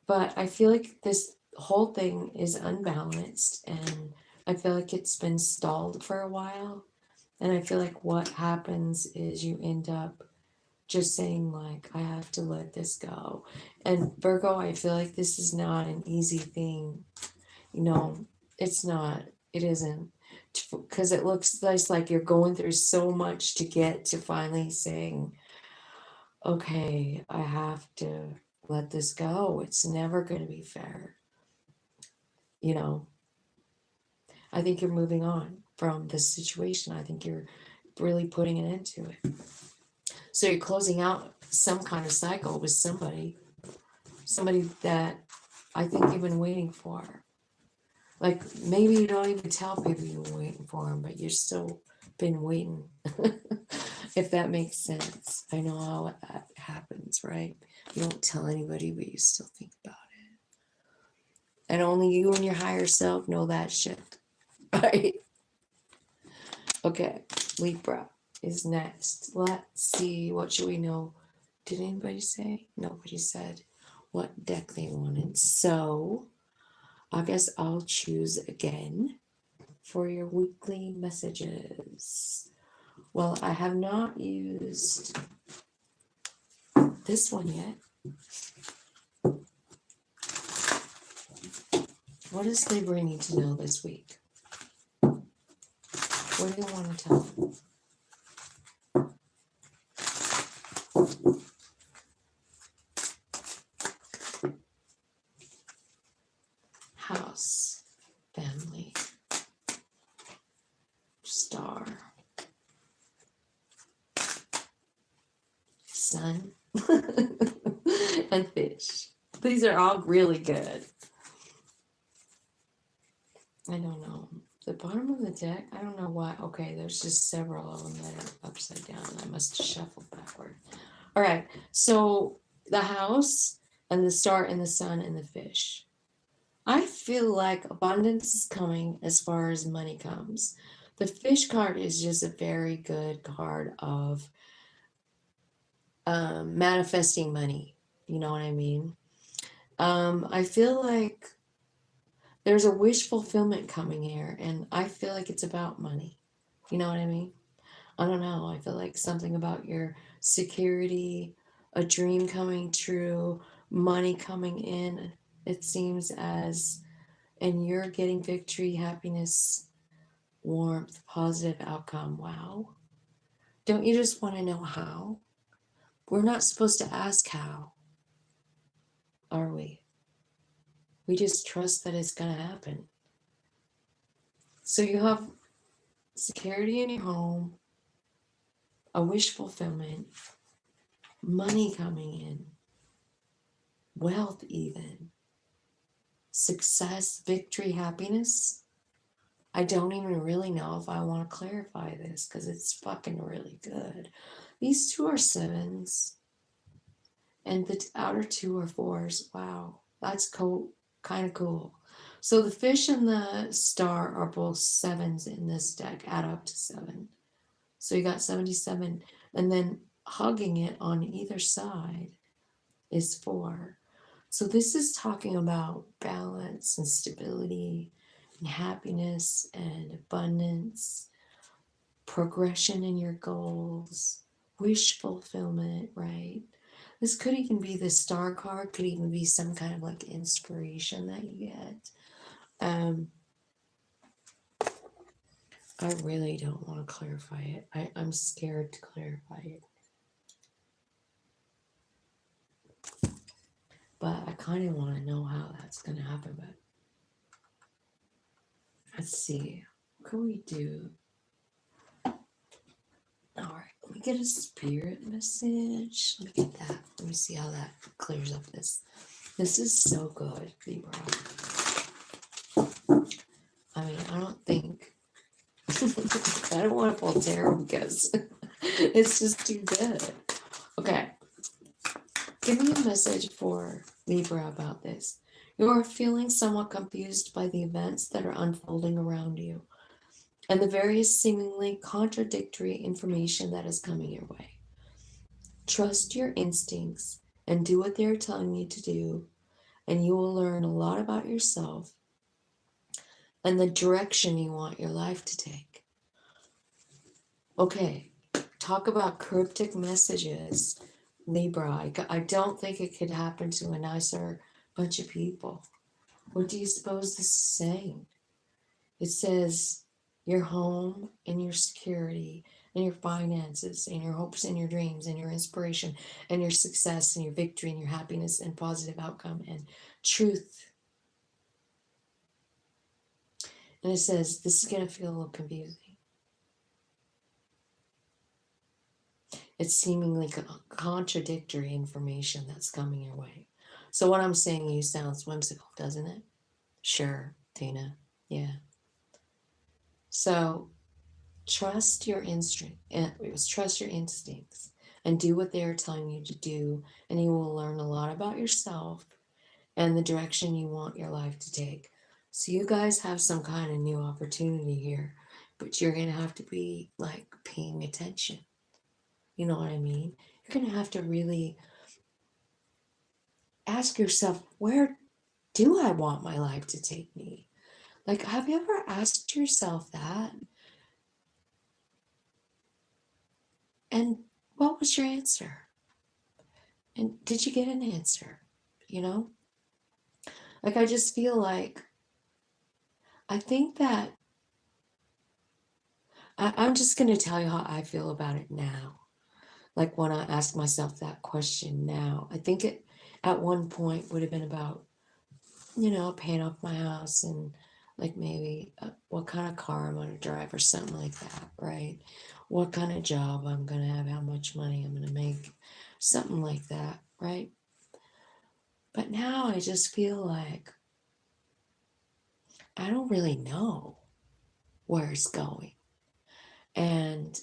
S1: But I feel like this whole thing is unbalanced and I feel like it's been stalled for a while. And I feel like what happens is you end up just saying like, I have to let this go. And Virgo, I feel like this is not an easy thing. You know, it's not, it isn't. Because it looks like you're going through so much to get to finally saying, okay, I have to let this go. It's never going to be fair. You know, I think you're moving on from this situation. I think you're really putting an end to it. So you're closing out some kind of cycle with somebody that I think you've been waiting for. Like maybe you don't even tell people you're waiting for them, but you're still been waiting. If that makes sense. I know how that happens, right? You don't tell anybody, but you still think about it. And only you and your higher self know that shit, right? Okay, Libra. is next. Let's see. What should we know? Did anybody say? Nobody said what deck they wanted. So I guess I'll choose again for your weekly messages. Well, I have not used this one yet. What does Libra need to know this week? What do you want to tell them? House, family, star, sun, and fish. These are all really good. I don't know. The bottom of the deck, I don't know why. Okay, there's just several of them that are upside down. I must have shuffled backward. All right, so the house and the star and the sun and the fish. I feel like abundance is coming as far as money comes. The fish card is just a very good card of manifesting money. You know what I mean? I feel like there's a wish fulfillment coming here, and I feel like it's about money. You know what I mean? I don't know. I feel like something about your security, a dream coming true, money coming in. It seems as, and you're getting victory, happiness, warmth, positive outcome. Wow. Don't you just want to know how? We're not supposed to ask how, are we? We just trust that it's going to happen. So you have security in your home, a wish fulfillment, money coming in, wealth even, success, victory, happiness. I don't even really know if I want to clarify this because it's fucking really good. These two are sevens and the outer two are fours. Wow, that's cool, kind of cool. So the fish and the star are both sevens in this deck, add up to 7. So you got 77, and then hugging it on either side is 4. So this is talking about balance and stability and happiness and abundance, progression in your goals, wish fulfillment, right? This could even be the star card, could even be some kind of like inspiration that you get. I really don't want to clarify it. I'm scared to clarify it. But I kind of want to know how that's going to happen. But let's see. What can we do? All right. Let me get a spirit message. Let me get that. Let me see how that clears up this. This is so good, Libra. I mean, I don't think... I don't want to pull tarot because it's just too good. Okay. Give me a message for Libra about this. You are feeling somewhat confused by the events that are unfolding around you and the various seemingly contradictory information that is coming your way. Trust your instincts and do what they're telling you to do, and you will learn a lot about yourself and the direction you want your life to take. Okay, talk about cryptic messages, Libra. I don't think it could happen to a nicer bunch of people. What do you suppose this is saying? It says your home and your security and your finances and your hopes and your dreams and your inspiration and your success and your victory and your happiness and positive outcome and truth. And it says this is going to feel a little confusing. It's seemingly contradictory information that's coming your way. So what I'm saying to you sounds whimsical, doesn't it? Sure, Tina. Yeah. So trust your trust your instincts and do what they are telling you to do, and you will learn a lot about yourself and the direction you want your life to take. So you guys have some kind of new opportunity here. but you're going to have to be like paying attention. You know what I mean? You're going to have to really ask yourself, where do I want my life to take me? Like, have you ever asked yourself that? And what was your answer? And did you get an answer? You know? Like, I just feel like, I think that I'm just going to tell you how I feel about it now. Like, when I ask myself that question now, I think it at one point would have been about, paying off my house and like maybe what kind of car I'm going to drive or something like that, right? What kind of job I'm going to have, how much money I'm going to make, something like that, right? But now I just feel like I don't really know where it's going. And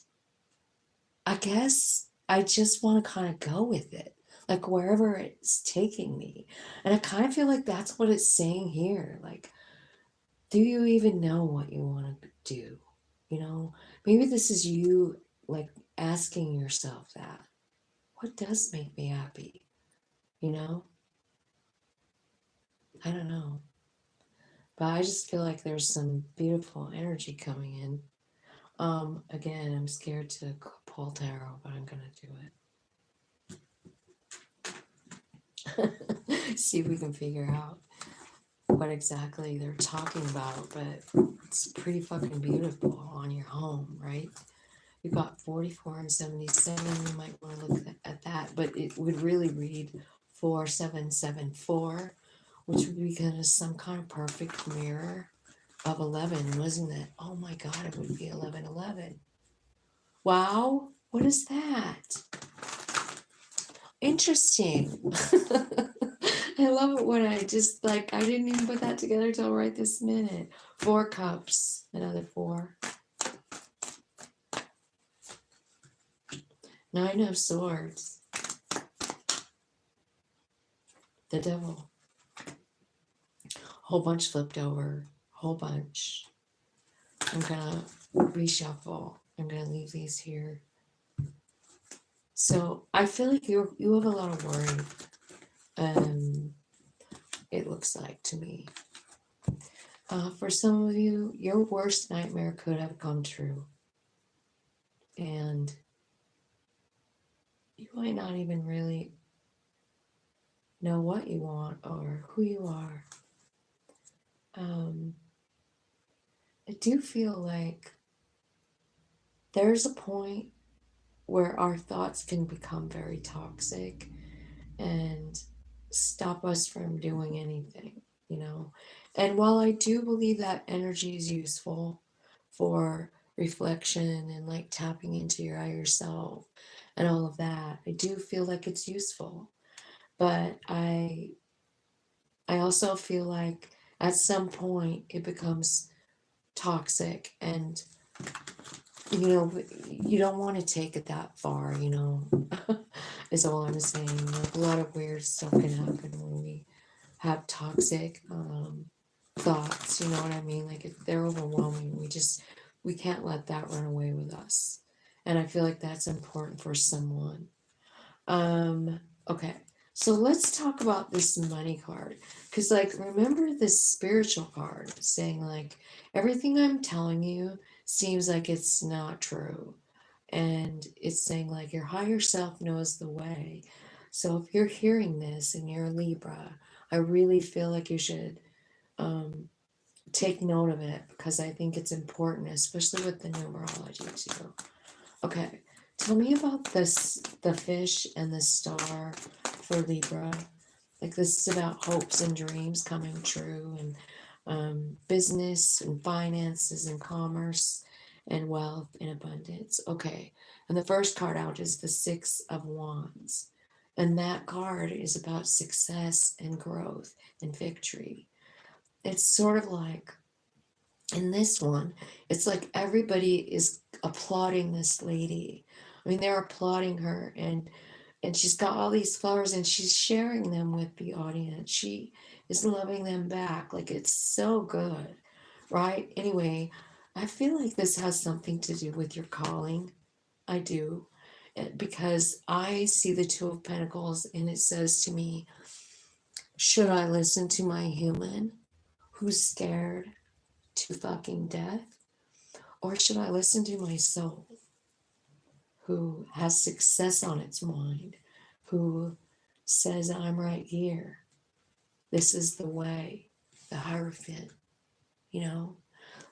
S1: I guess I just want to kind of go with it, like wherever it's taking me. And I kind of feel like that's what it's saying here. Like, do you even know what you want to do? Maybe this is you like asking yourself that. What does make me happy? You know? I don't know. But I just feel like there's some beautiful energy coming in. Again, I'm scared to pull tarot, but I'm gonna do it. See if we can figure out what exactly they're talking about, but it's pretty fucking beautiful on your home, right? You've got 44 and 77. You might want to look at that, but it would really read 4774, which would be kind of some kind of perfect mirror of 11, wasn't it? Oh my God, it would be 1111. Wow, what is that? Interesting. I love it when I just I didn't even put that together till right this minute. 4 cups, another 4. 9 of swords. The devil. Whole bunch flipped over. Whole bunch. I'm gonna reshuffle. I'm gonna leave these here. So I feel like you have a lot of worry. It looks like to me. For some of you, your worst nightmare could have come true. And you might not even really know what you want or who you are. I do feel like there's a point where our thoughts can become very toxic and stop us from doing anything, And while I do believe that energy is useful for reflection and like tapping into your higher self and all of that, I do feel like it's useful. But I also feel like at some point it becomes toxic and you don't want to take it that far, is all I'm saying. Like, a lot of weird stuff can happen when we have toxic thoughts, you know what I mean? Like, if they're overwhelming, we can't let that run away with us. And I feel like that's important for someone. Okay, so let's talk about this money card. Because, remember this spiritual card saying, everything I'm telling you seems like it's not true. And it's saying, your higher self knows the way. So if you're hearing this and you're a Libra, I really feel like you should take note of it, because I think it's important, especially with the numerology too. Okay, tell me about the fish and the star for Libra. This is about hopes and dreams coming true, and business and finances and commerce and wealth and abundance. Okay, and the first card out is the 6 of Wands. And that card is about success and growth and victory. It's sort of like, in this one, it's like everybody is applauding this lady. I mean, they're applauding her, and she's got all these flowers and she's sharing them with the audience. She is loving them back. Like, it's so good, right? Anyway, I feel like this has something to do with your calling. I do. Because I see the Two of Pentacles and it says to me, should I listen to my human who's scared to fucking death? Or should I listen to my soul who has success on its mind, who says, I'm right here. This is the way, the Hierophant, you know?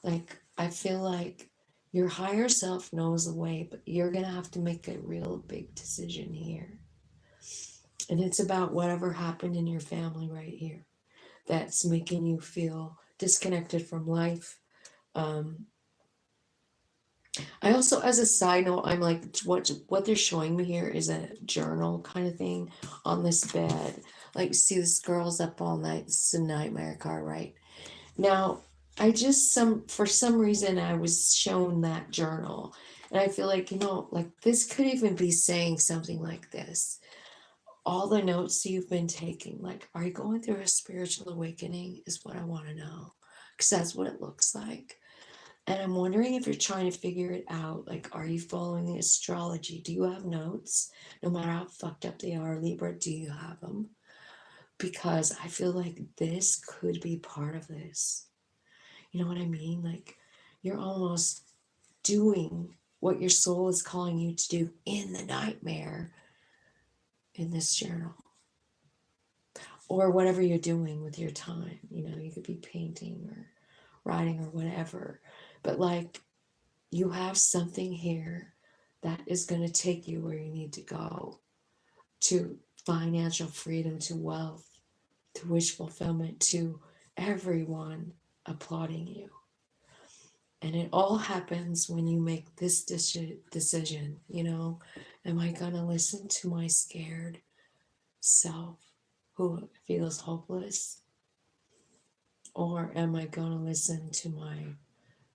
S1: Like, I feel like your higher self knows the way, but you're going to have to make a real big decision here. And it's about whatever happened in your family right here that's making you feel disconnected from life. I also, as a side note, I'm like, what they're showing me here is a journal kind of thing on this bed. Like, see, this girl's up all night. It's a nightmare car, right? Now, for some reason, I was shown that journal. And I feel like, like this could even be saying something like this. All the notes you've been taking, like, are you going through a spiritual awakening is what I want to know. Because that's what it looks like. And I'm wondering if you're trying to figure it out. Like, are you following the astrology? Do you have notes? No matter how fucked up they are, Libra, do you have them? Because I feel like this could be part of this. You know what I mean? Like, you're almost doing what your soul is calling you to do in the nightmare in this journal. Or whatever you're doing with your time. You could be painting or writing or whatever. But like, you have something here that is going to take you where you need to go, to financial freedom, to wealth, to wish fulfillment, to everyone applauding you. And it all happens when you make this decision, am I going to listen to my scared self who feels hopeless? Or am I going to listen to my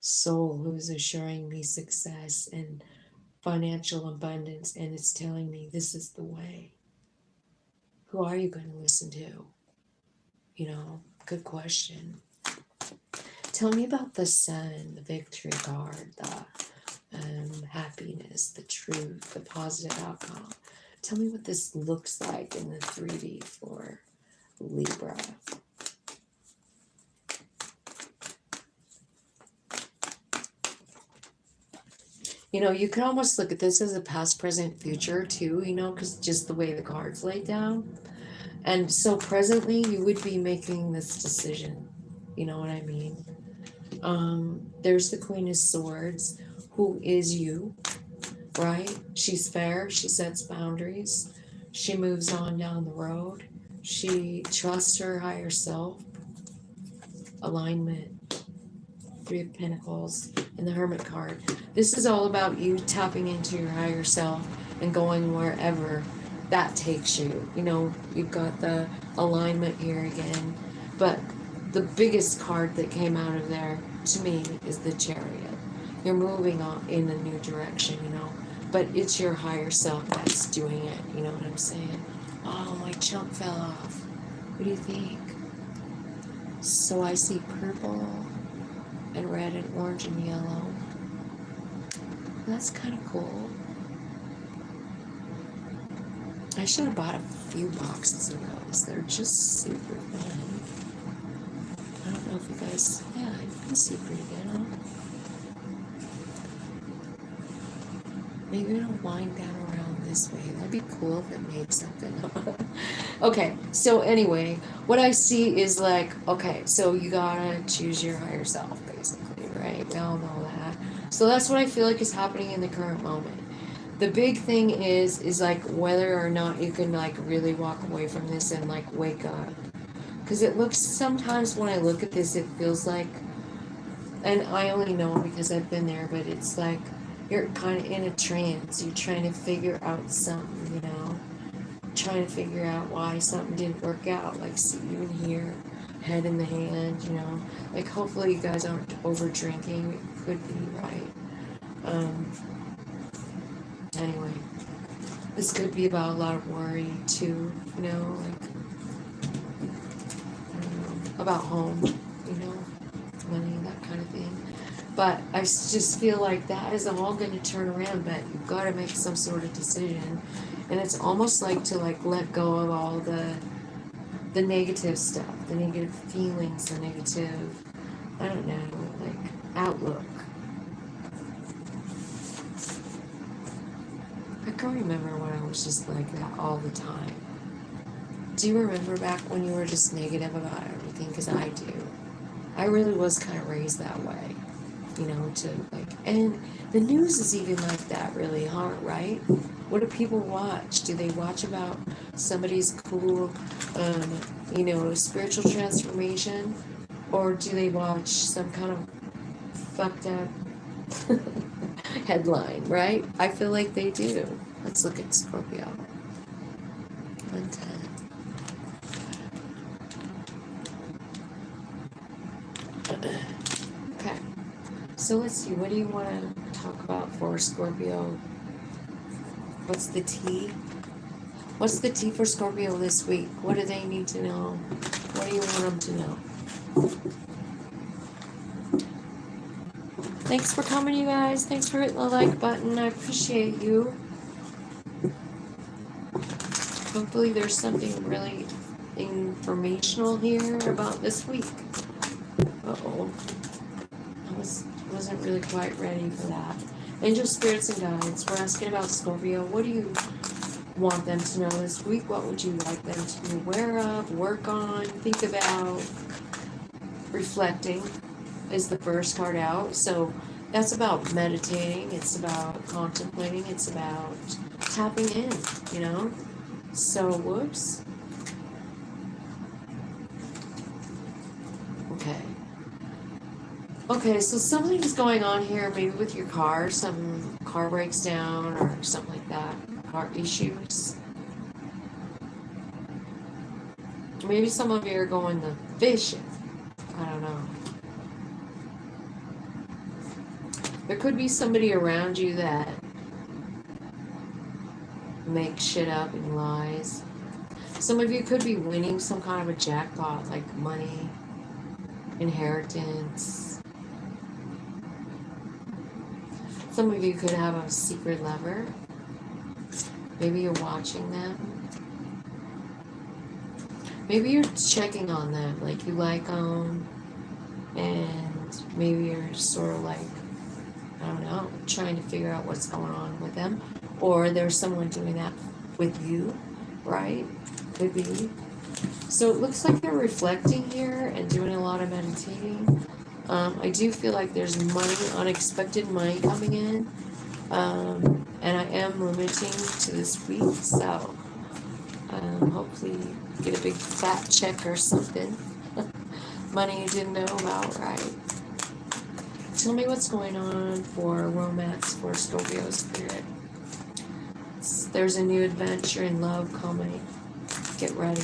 S1: soul who's assuring me success and financial abundance, and it's telling me this is the way? Who are you going to listen to? Good question. Tell me about the Sun, the victory card, the happiness, the truth, the positive outcome. Tell me what this looks like in the 3D for Libra. You can almost look at this as a past, present, future too, because just the way the cards laid down. And so presently you would be making this decision. You know what I mean? There's the Queen of Swords, who is you, right? She's fair. She sets boundaries. She moves on down the road. She trusts her higher self. Alignment. 3 of Pentacles and the Hermit card. This is all about you tapping into your higher self and going wherever that takes you. You've got the alignment here again. But the biggest card that came out of there to me is the Chariot. You're moving on in a new direction, but it's your higher self that's doing it. You know what I'm saying? Oh, my chunk fell off. What do you think? So I see purple and red and orange and yellow. That's kind of cool. I should have bought a few boxes of those. They're just super fun. I don't know if you guys, yeah, you can see pretty good, huh? Maybe it'll wind down around this way. That'd be cool if it made something. Okay, so anyway, what I see is like, okay, so you gotta choose your higher self, basically, right? We all know that. So that's what I feel like is happening in the current moment. The big thing is like whether or not you can like really walk away from this and like wake up. Because it looks, sometimes when I look at this, it feels like, and I only know because I've been there, but it's like you're kind of in a trance. You're trying to figure out something, trying to figure out why something didn't work out. Like, see, even here, head in the hand, like hopefully you guys aren't over drinking. It could be, right? Anyway, this could be about a lot of worry too, like, I don't know, about home, money, that kind of thing. But I just feel like that is all going to turn around, but you've got to make some sort of decision. And it's almost like to like let go of all the negative stuff, the negative feelings, the negative, I don't know, like outlook. I can remember when I was just like that all the time. Do you remember back when you were just negative about everything? Because I do. I really was kind of raised that way, you know, to like, and the news is even like that, really, huh? Right? What do people watch? Do they watch about somebody's cool, you know, spiritual transformation? Or do they watch some kind of fucked up headline, right? I feel like they do. Let's look at Scorpio. Okay. So let's see, what do you want to talk about for Scorpio? What's the tea? What's the tea for Scorpio this week? What do they need to know? What do you want them to know? Thanks for coming, you guys. Thanks for hitting the like button. I appreciate you. Hopefully there's something really informational here about this week. Uh-oh. I wasn't really quite ready for that. Angel spirits and guides, we're asking about Scorpio. What do you want them to know this week? What would you like them to be aware of, work on, think about? Reflecting is the first card out. So that's about meditating. It's about contemplating. It's about tapping in, you know? So, whoops. Okay. Okay, so something is going on here, maybe with your car. Some car breaks down or something like that. Car issues. Maybe some of you are going to fishing. I don't know. There could be somebody around you that makes shit up and lies. Some of you could be winning some kind of a jackpot, like money, inheritance. Some of you could have a secret lover. Maybe you're watching them. Maybe you're checking on them, like you like them, and maybe you're sort of like, I don't know, trying to figure out what's going on with them. Or there's someone doing that with you, right? Could be. So it looks like they're reflecting here and doing a lot of meditating. I do feel like there's money, unexpected money coming in. And I am limiting to this week, so hopefully get a big fat check or something. Money you didn't know about, right? Tell me what's going on for romance for Scorpio spirit. There's a new adventure in love coming. Get ready.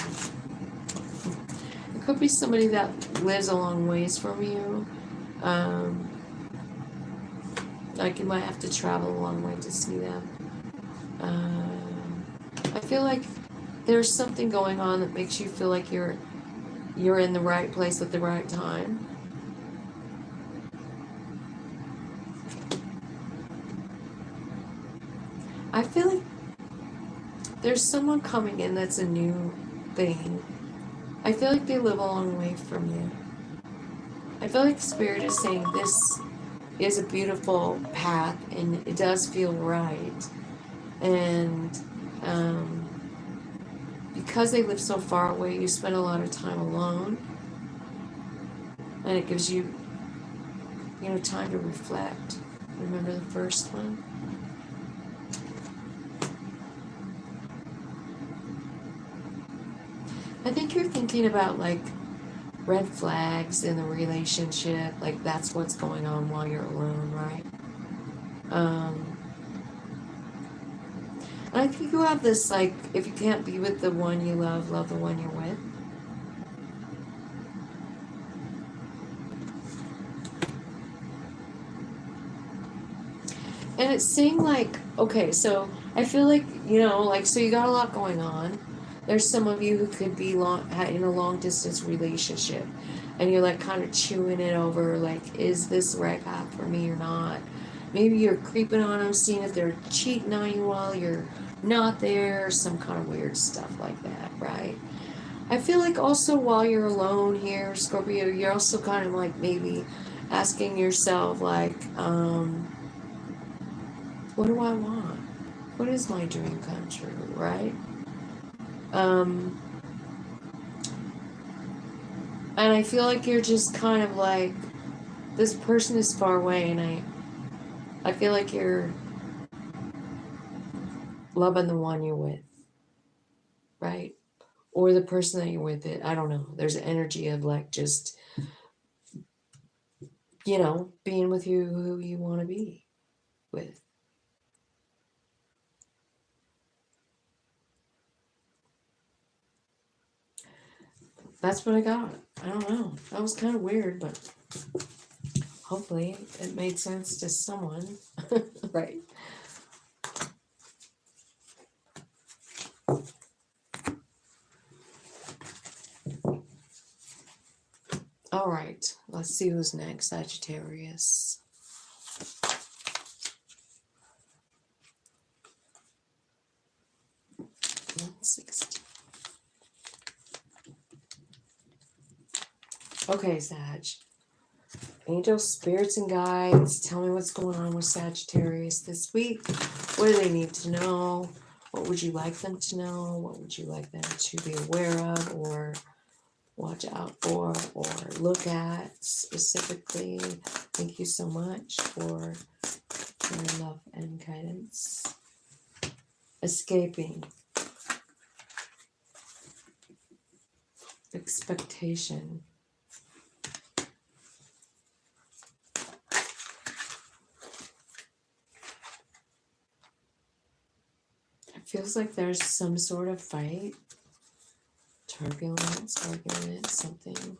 S1: It could be somebody that lives a long ways from you. Like you might have to travel a long way to see them. I feel like there's something going on that makes you feel like you're in the right place at the right time. I feel like there's someone coming in that's a new thing. I feel like they live a long way from you. I feel like Spirit is saying this is a beautiful path and it does feel right. And because they live so far away, you spend a lot of time alone. And it gives you, time to reflect. Remember the first one? I think you're thinking about like red flags in the relationship, like that's what's going on while you're alone, right? And I think you have this like, if you can't be with the one you love, love the one you're with. And it's saying like, okay, so I feel like, so you got a lot going on. there's some of you who could be in a long distance relationship, and you're like kind of chewing it over, like, is this the right path for me or not? Maybe you're creeping on them, seeing if they're cheating on you while you're not there, some kind of weird stuff like that, right? I feel like also while you're alone here, Scorpio, you're also kind of like maybe asking yourself, like, what do I want? What is my dream come true, right? And I feel like you're just kind of like, this person is far away, and I feel like you're loving the one you're with, right? Or the person that you're with, I don't know. There's an energy of like just, being with you who you want to be with. That's what I got. I don't know. That was kind of weird, but hopefully it made sense to someone, right? All right, let's see who's next. Sagittarius. Okay, Sag. Angels, spirits, and guides, tell me what's going on with Sagittarius this week. What do they need to know? What would you like them to know? What would you like them to be aware of or watch out for or look at specifically? Thank you so much for your love and guidance. Escaping. Expectation. It feels like there's some sort of fight, turbulence, argument, something.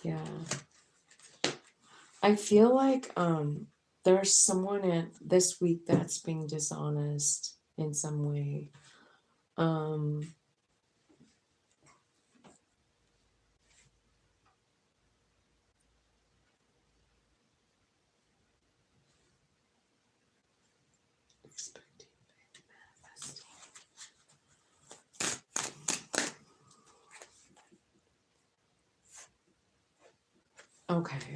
S1: Yeah. I feel like there's someone at this week that's being dishonest in some way. Expecting, manifesting. Okay.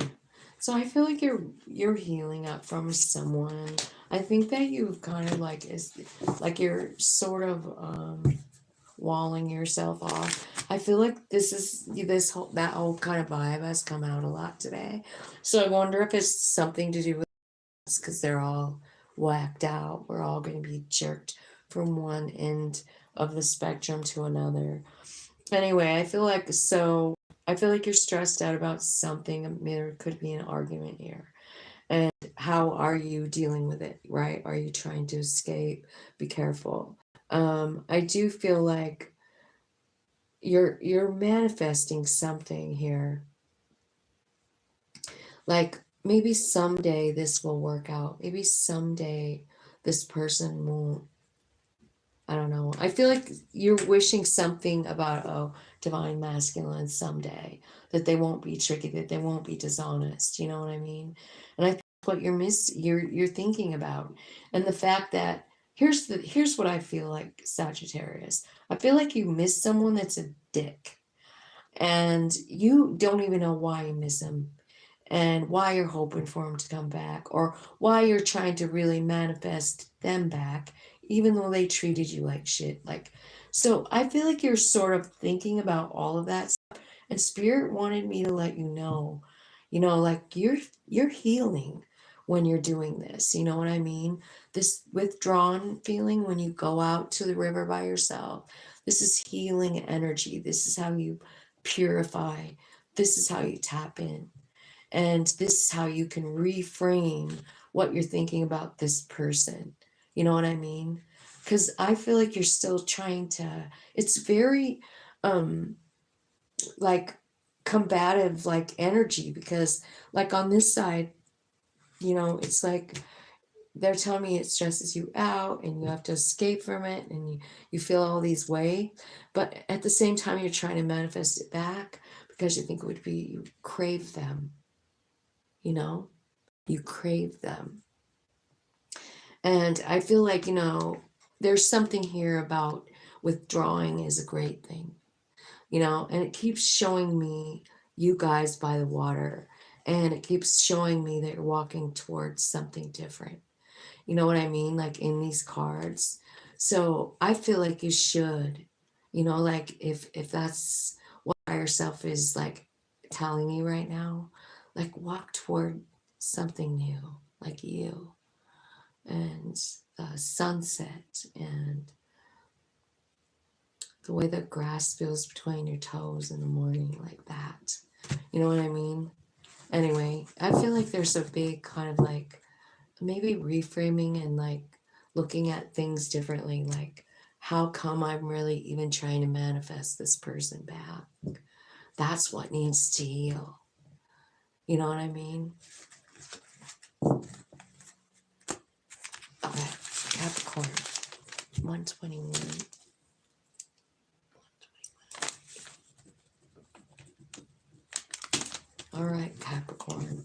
S1: So I feel like you're healing up from someone. I think that you've kind of like you're sort of walling yourself off. I feel like that whole kind of vibe has come out a lot today. So I wonder if it's something to do with us, because they're all whacked out. We're all going to be jerked from one end of the spectrum to another. Anyway, I feel like you're stressed out about something. There could be an argument here. And how are you dealing with it, right? Are you trying to escape? Be careful. I do feel like you're manifesting something here. Like maybe someday this will work out. Maybe someday this person won't. I don't know. I feel like you're wishing something about divine masculine someday, that they won't be tricky, that they won't be dishonest. You know what I mean? And I think what you're thinking about, and the fact that here's what I feel like, Sagittarius. I feel like you miss someone that's a dick, and you don't even know why you miss him, and why you're hoping for them to come back, or why you're trying to really manifest them back, even though they treated you like shit. Like, so I feel like you're sort of thinking about all of that stuff, and Spirit wanted me to let you know, like you're healing when you're doing this. You know what I mean? This withdrawn feeling when you go out to the river by yourself. This is healing energy. This is how you purify. This is how you tap in. And this is how you can reframe what you're thinking about this person. You know what I mean? Because I feel like you're still trying to, it's very like combative, like energy, because like on this side, you know, it's like they're telling me it stresses you out and you have to escape from it and you feel all these ways. But at the same time, you're trying to manifest it back because you think it would be, you crave them, you know, you crave them. And I feel like, you know, there's something here about withdrawing is a great thing, you know, and it keeps showing me you guys by the water, and it keeps showing me that you're walking towards something different. You know what I mean? Like in these cards. So I feel like you should, you know, like if that's what higher self is like telling you right now, like walk toward something new, like you, and sunset, and the way the grass feels between your toes in the morning, like that. You know what I mean? Anyway, I feel like there's a big kind of like maybe reframing and like looking at things differently. Like, how come I'm really even trying to manifest this person back? That's what needs to heal. You know what I mean? Okay, Capricorn, 121. All right, Capricorn.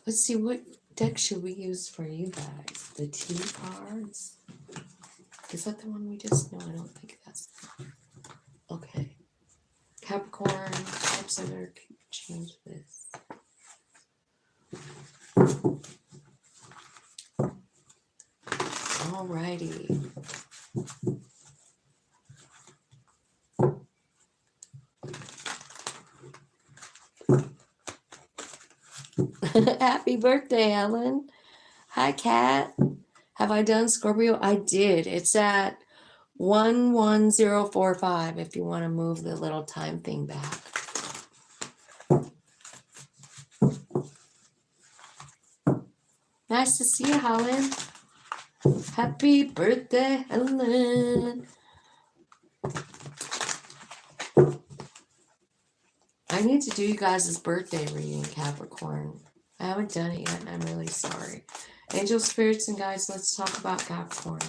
S1: Let's see, what deck should we use for you guys? The T cards? Is that the one we just... No, I don't think that's... Okay. Capricorn, oops, I better change this. Alrighty. Happy birthday, Ellen. Hi, Kat. Have I done Scorpio? I did. It's at 11045 if you want to move the little time thing back. Nice to see you, Helen. Happy birthday, Helen. I need to do you guys' birthday reading, Capricorn. I haven't done it yet, and I'm really sorry. Angel spirits and guides, let's talk about Capricorn.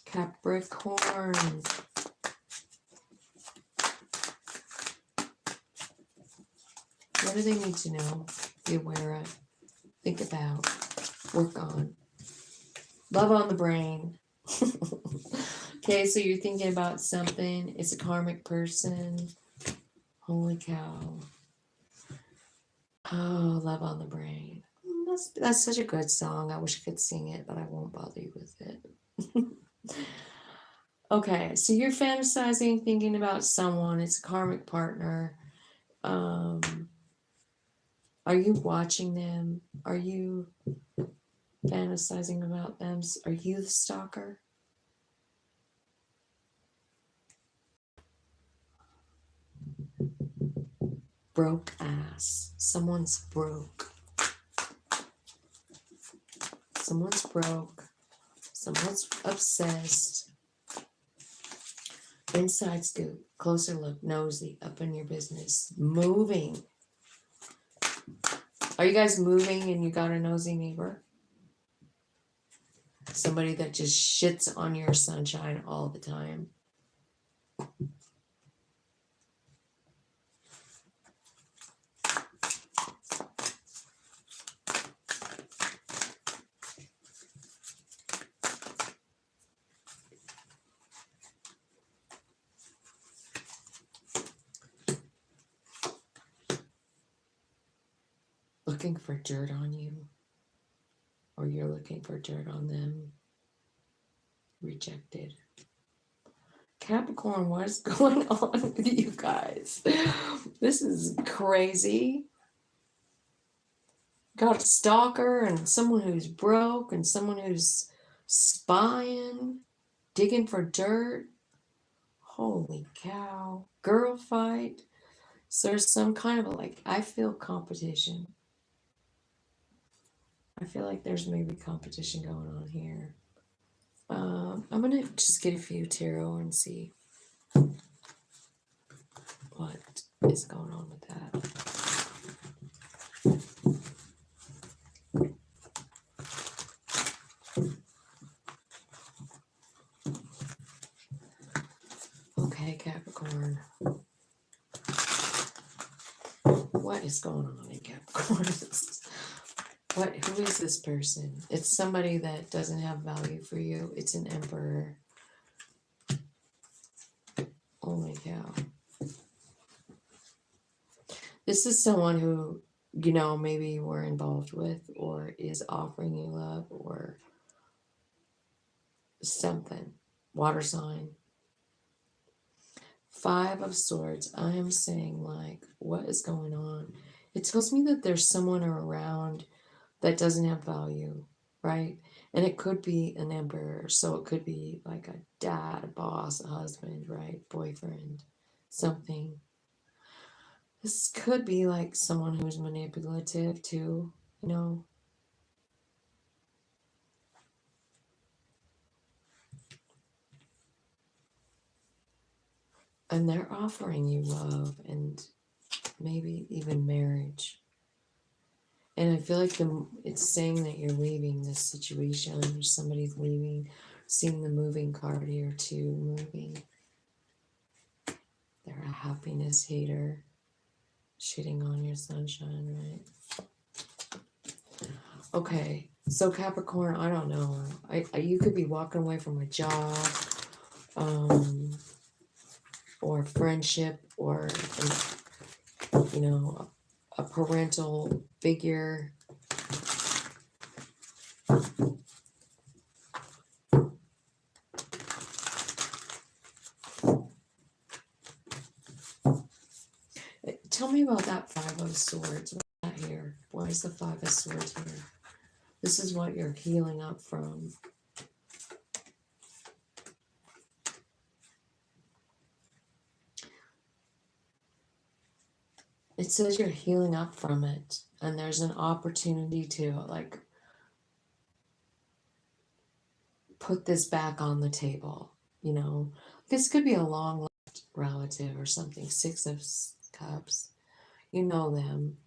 S1: Capricorn. What do they need to know? Be aware of. Think about. Work on. Love on the brain. Okay, so you're thinking about something. It's a karmic person. Holy cow. Oh, Love on the Brain. That's such a good song. I wish I could sing it, but I won't bother you with it. Okay, so you're fantasizing, thinking about someone. It's a karmic partner. Are you watching them? Are you fantasizing about them? Are you the stalker? Broke ass. Someone's broke. Someone's broke. Someone's obsessed. Inside scoop. Closer look. Nosy. Up in your business. Moving. Are you guys moving and you got a nosy neighbor? Somebody that just shits on your sunshine all the time. Looking for dirt on you. Or you're looking for dirt on them. Rejected. Capricorn, what is going on with you guys? This is crazy. Got a stalker and someone who's broke and someone who's spying, digging for dirt. Holy cow. Girl fight. So there's some kind of like, I feel competition. I feel like there's maybe competition going on here. I'm going to just get a few tarot and see what is going on with that. Okay, Capricorn. What is going on in Capricorn? Who is this person? It's somebody that doesn't have value for you. It's an emperor. Holy cow. This is someone who, you know, maybe you were involved with or is offering you love or something. Water sign. 5 of Swords. I am saying, like, what is going on? It tells me that there's someone around that doesn't have value, right? And it could be an emperor. So it could be like a dad, a boss, a husband, right? Boyfriend, something. This could be like someone who's manipulative too, you know? And they're offering you love and maybe even marriage. And I feel like it's saying that you're leaving this situation or somebody's leaving. Seeing the moving card here too, moving. They're a happiness hater. Shitting on your sunshine, right? Okay, so Capricorn, I don't know. You could be walking away from a job, or friendship, or you know, a parental figure. Tell me about that 5 of Swords. What's that here? Why is the 5 of Swords here? This is what you're healing up from. It says you're healing up from it, and there's an opportunity to, like, put this back on the table, you know? This could be a long-lived relative or something. 6 of Cups. You know them,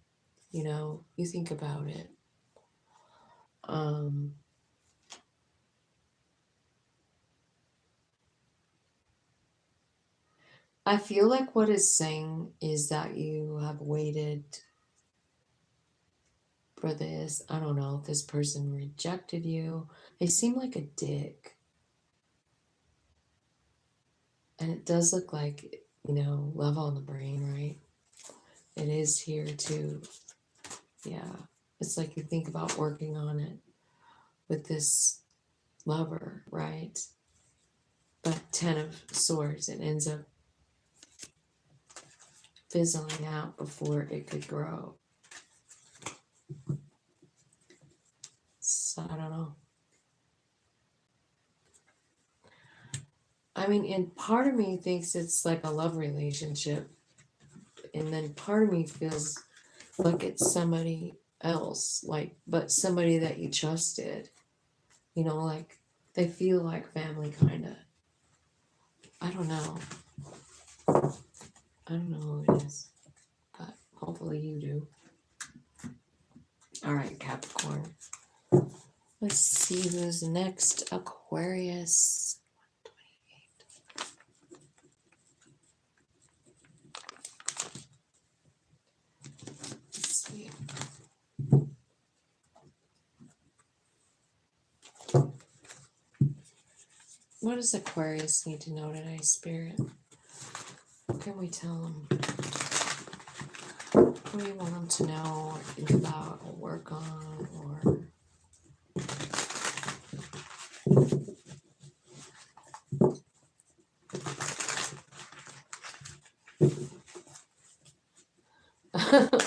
S1: you know, you think about it. I feel like what it's saying is that you have waited for this. I don't know if this person rejected you. They seem like a dick. And it does look like, you know, love on the brain, right? It is here too. Yeah. It's like you think about working on it with this lover, right? But 10 of Swords, it ends up fizzling out before it could grow. So I don't know. I mean, and part of me thinks it's like a love relationship. And then part of me feels like it's somebody else, like, but somebody that you trusted. You know, like they feel like family, kind of. I don't know. I don't know who it is, but hopefully you do. All right, Capricorn. Let's see who's next. Aquarius. 128. Let's see. What does Aquarius need to know today, Spirit? What can we tell them? What do you want them to know or think about or work on or...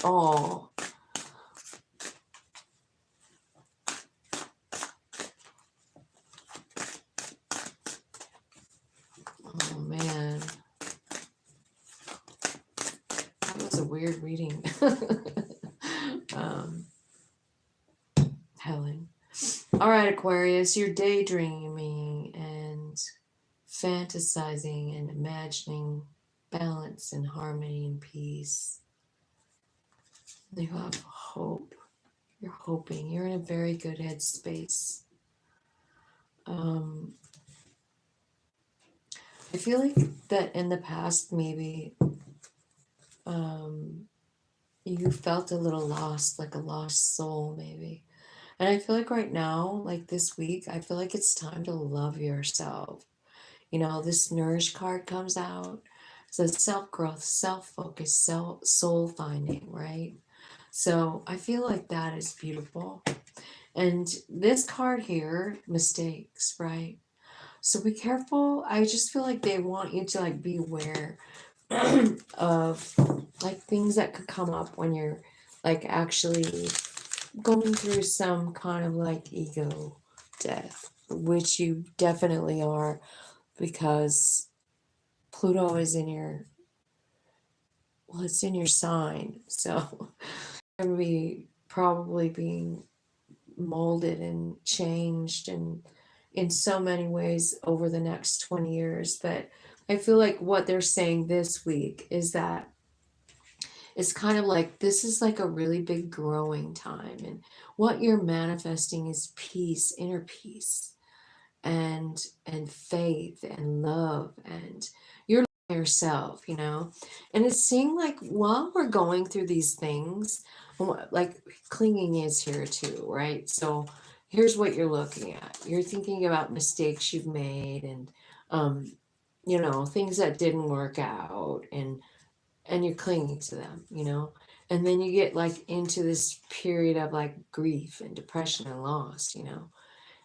S1: Oh. Oh, man. That was a weird reading. Helen. All right, Aquarius, you're daydreaming and fantasizing and imagining balance and harmony and peace. You have hope. You're hoping. You're in a very good headspace. I feel like that in the past, maybe you felt a little lost, like a lost soul, maybe. And I feel like right now, like this week, I feel like it's time to love yourself. You know, this Nourish card comes out. It says self growth, self focus, soul finding, right? So I feel like that is beautiful. And this card here, mistakes, right? So be careful. I just feel like they want you to like be aware of like things that could come up when you're like actually going through some kind of like ego death, which you definitely are because Pluto is in your, well, it's in your sign. So you're going to be probably being molded and changed and in so many ways over the next 20 years. But I feel like what they're saying this week is that it's kind of like this is like a really big growing time. And what you're manifesting is peace, inner peace, and faith and love, and you're yourself, you know. And it seemed like while we're going through these things, like clinging is here too, right? So here's what you're looking at. You're thinking about mistakes you've made and you know, things that didn't work out, and you're clinging to them, you know. And then you get like into this period of like grief and depression and loss, you know.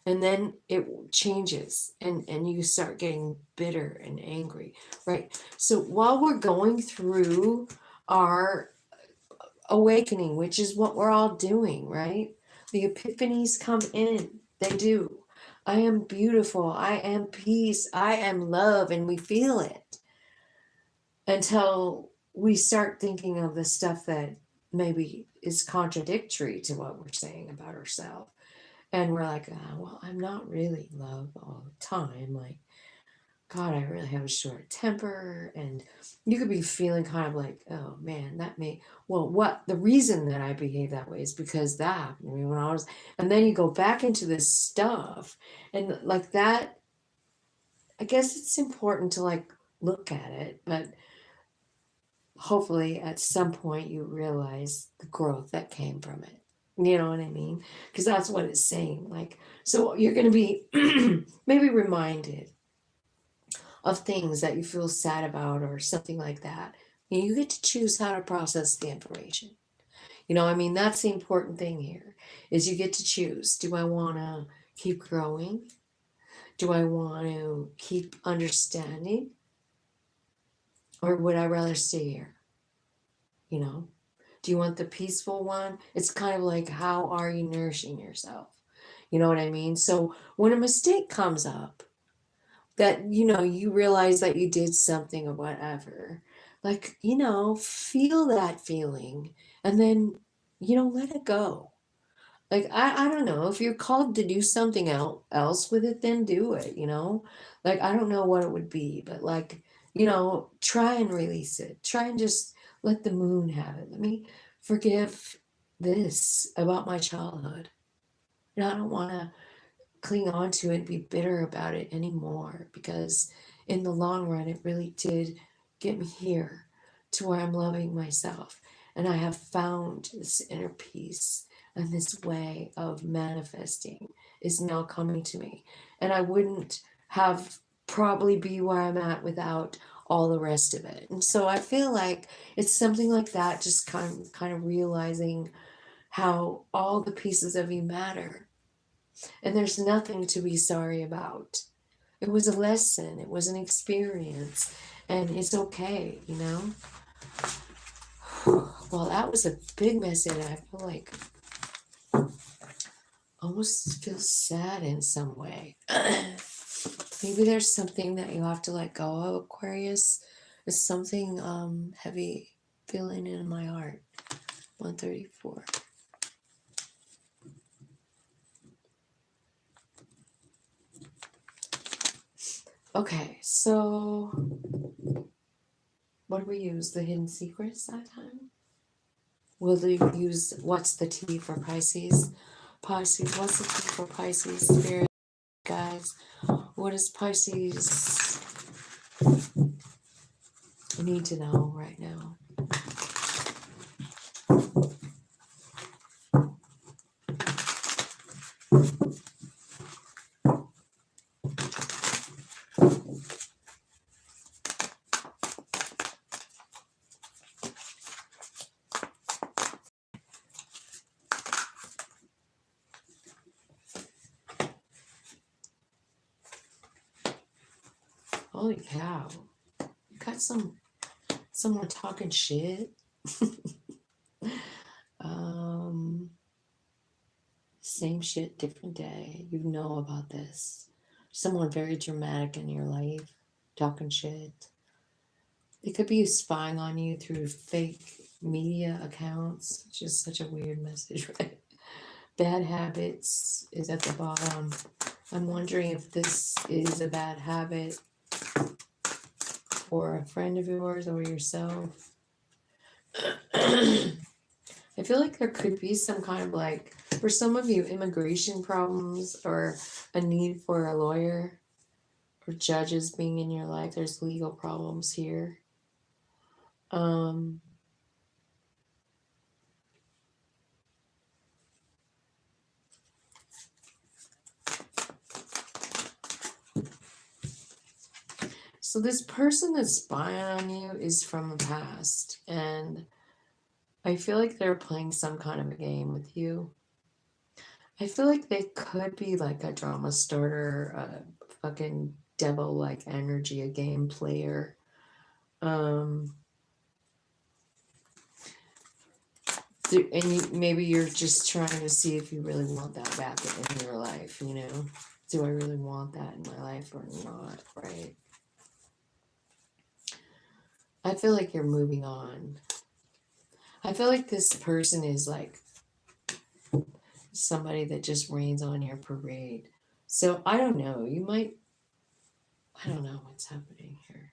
S1: And then it changes and you start getting bitter and angry, right? So while we're going through our awakening, which is what we're all doing, right? The epiphanies come in, they do. I am beautiful, I am peace, I am love, and we feel it until we start thinking of the stuff that maybe is contradictory to what we're saying about ourselves. And we're like, oh, well, I'm not really love all the time. Like, God, I really have a short temper. And you could be feeling kind of like, oh man, that may, well, what the reason that I behave that way is because that happened to me when I was, and then you go back into this stuff. And like that, I guess it's important to like look at it, but hopefully at some point you realize the growth that came from it. You know what I mean? Because that's what it's saying. Like, so you're going to be maybe reminded of things that you feel sad about or something like that. And you get to choose how to process the information. You know, I mean, that's the important thing here is you get to choose. Do I want to keep growing? Do I want to keep understanding? Or would I rather stay here? You know? Do you want the peaceful one? It's kind of like, how are you nourishing yourself? You know what I mean? So when a mistake comes up, that, you know, you realize that you did something or whatever, like, you know, feel that feeling and then, you know, let it go. Like, I don't know, if you're called to do something else with it, then do it, you know? Like, I don't know what it would be, but like, you know, try and release it. Try and just let the moon have it. Let me forgive this about my childhood. And I don't want to cling on to it and be bitter about it anymore because in the long run, it really did get me here to where I'm loving myself. And I have found this inner peace, and this way of manifesting is now coming to me. And I wouldn't have probably be where I'm at without all the rest of it. And so I feel like it's something like that, just kind of realizing how all the pieces of you matter. And there's nothing to be sorry about. It was a lesson, it was an experience, and it's okay, you know? Well, that was a big message. I feel like almost feel sad in some way. Maybe there's something that you have to let go of, Aquarius. There's something heavy feeling in my heart. 134. Okay, so what do we use? The hidden secrets that time? Will they use what's the T for Pisces? Pisces, what's the T for Pisces? Spirit, guys. What is Pisces? You need to know right now. Holy cow. You got someone talking shit. Same shit, different day. You know about this. Someone very dramatic in your life, talking shit. They could be spying on you through fake media accounts. It's just such a weird message, right? Bad habits is at the bottom. I'm wondering if this is a bad habit for a friend of yours or yourself. I feel like there could be some kind of like, for some of you, immigration problems or a need for a lawyer or judges being in your life. There's legal problems here. So this person that's spying on you is from the past, and I feel like they're playing some kind of a game with you. I feel like they could be like a drama starter, a fucking devil-like energy, a game player. And maybe you're just trying to see if you really want that back in your life, you know? Do I really want that in my life or not, right? I feel like you're moving on. I feel like this person is like somebody that just rains on your parade. So I don't know. I don't know what's happening here.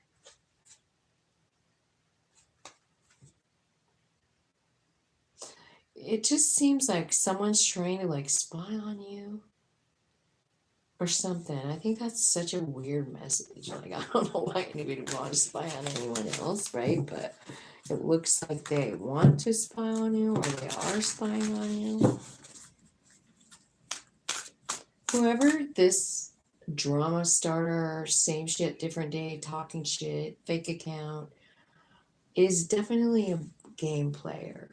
S1: It just seems like someone's trying to like spy on you or something. I think that's such a weird message. Like, I don't know why anybody would want to spy on anyone else, right? But it looks like they want to spy on you or they are spying on you. Whoever this drama starter, same shit, different day, talking shit, fake account, is definitely a game player.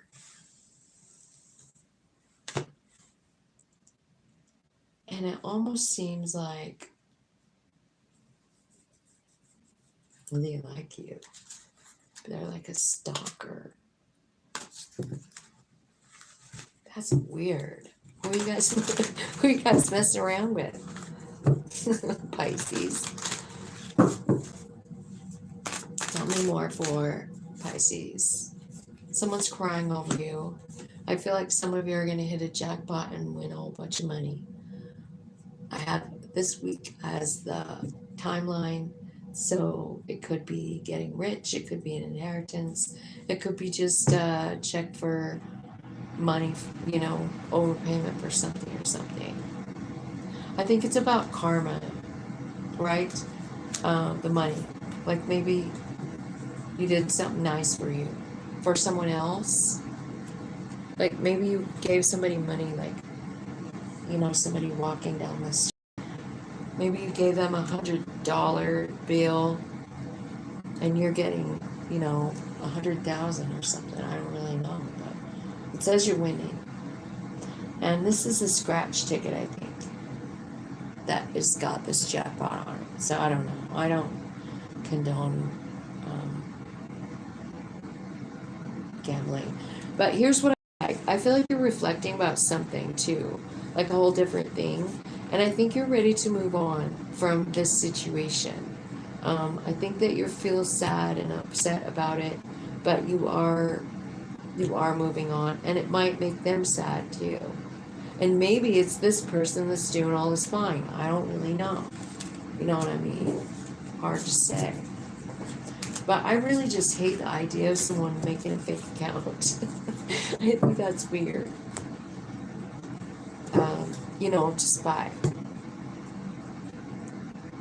S1: And it almost seems like they like you. They're like a stalker. That's weird. Who are you guys messing around with? Pisces. Tell me more for Pisces. Someone's crying over you. I feel like some of you are going to hit a jackpot and win a whole bunch of money. I have this week as the timeline, so it could be getting rich, it could be an inheritance, it could be just a check for money, you know, overpayment for something or something. I think it's about karma, right? The money. Like maybe you did something nice for someone else. Like maybe you gave somebody money, like, you know, somebody walking down the street. Maybe you gave them $100 bill and you're getting, you know, 100,000 or something. I don't really know, but it says you're winning. And this is a scratch ticket, I think, that has got this jackpot on it. So I don't know. I don't condone gambling. But here's what I like. I feel like you're reflecting about something too, like a whole different thing. And I think you're ready to move on from this situation. I think that you feel sad and upset about it, but you are moving on, and it might make them sad too. And maybe it's this person that's doing all this spying. I don't really know. You know what I mean? Hard to say. But I really just hate the idea of someone making a fake account. I think that's weird. You know, to spy.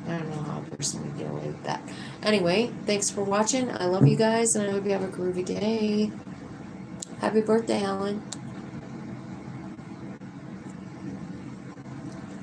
S1: I don't know how a person would get away with that. Anyway, thanks for watching. I love you guys, and I hope you have a groovy day. Happy birthday, Alan.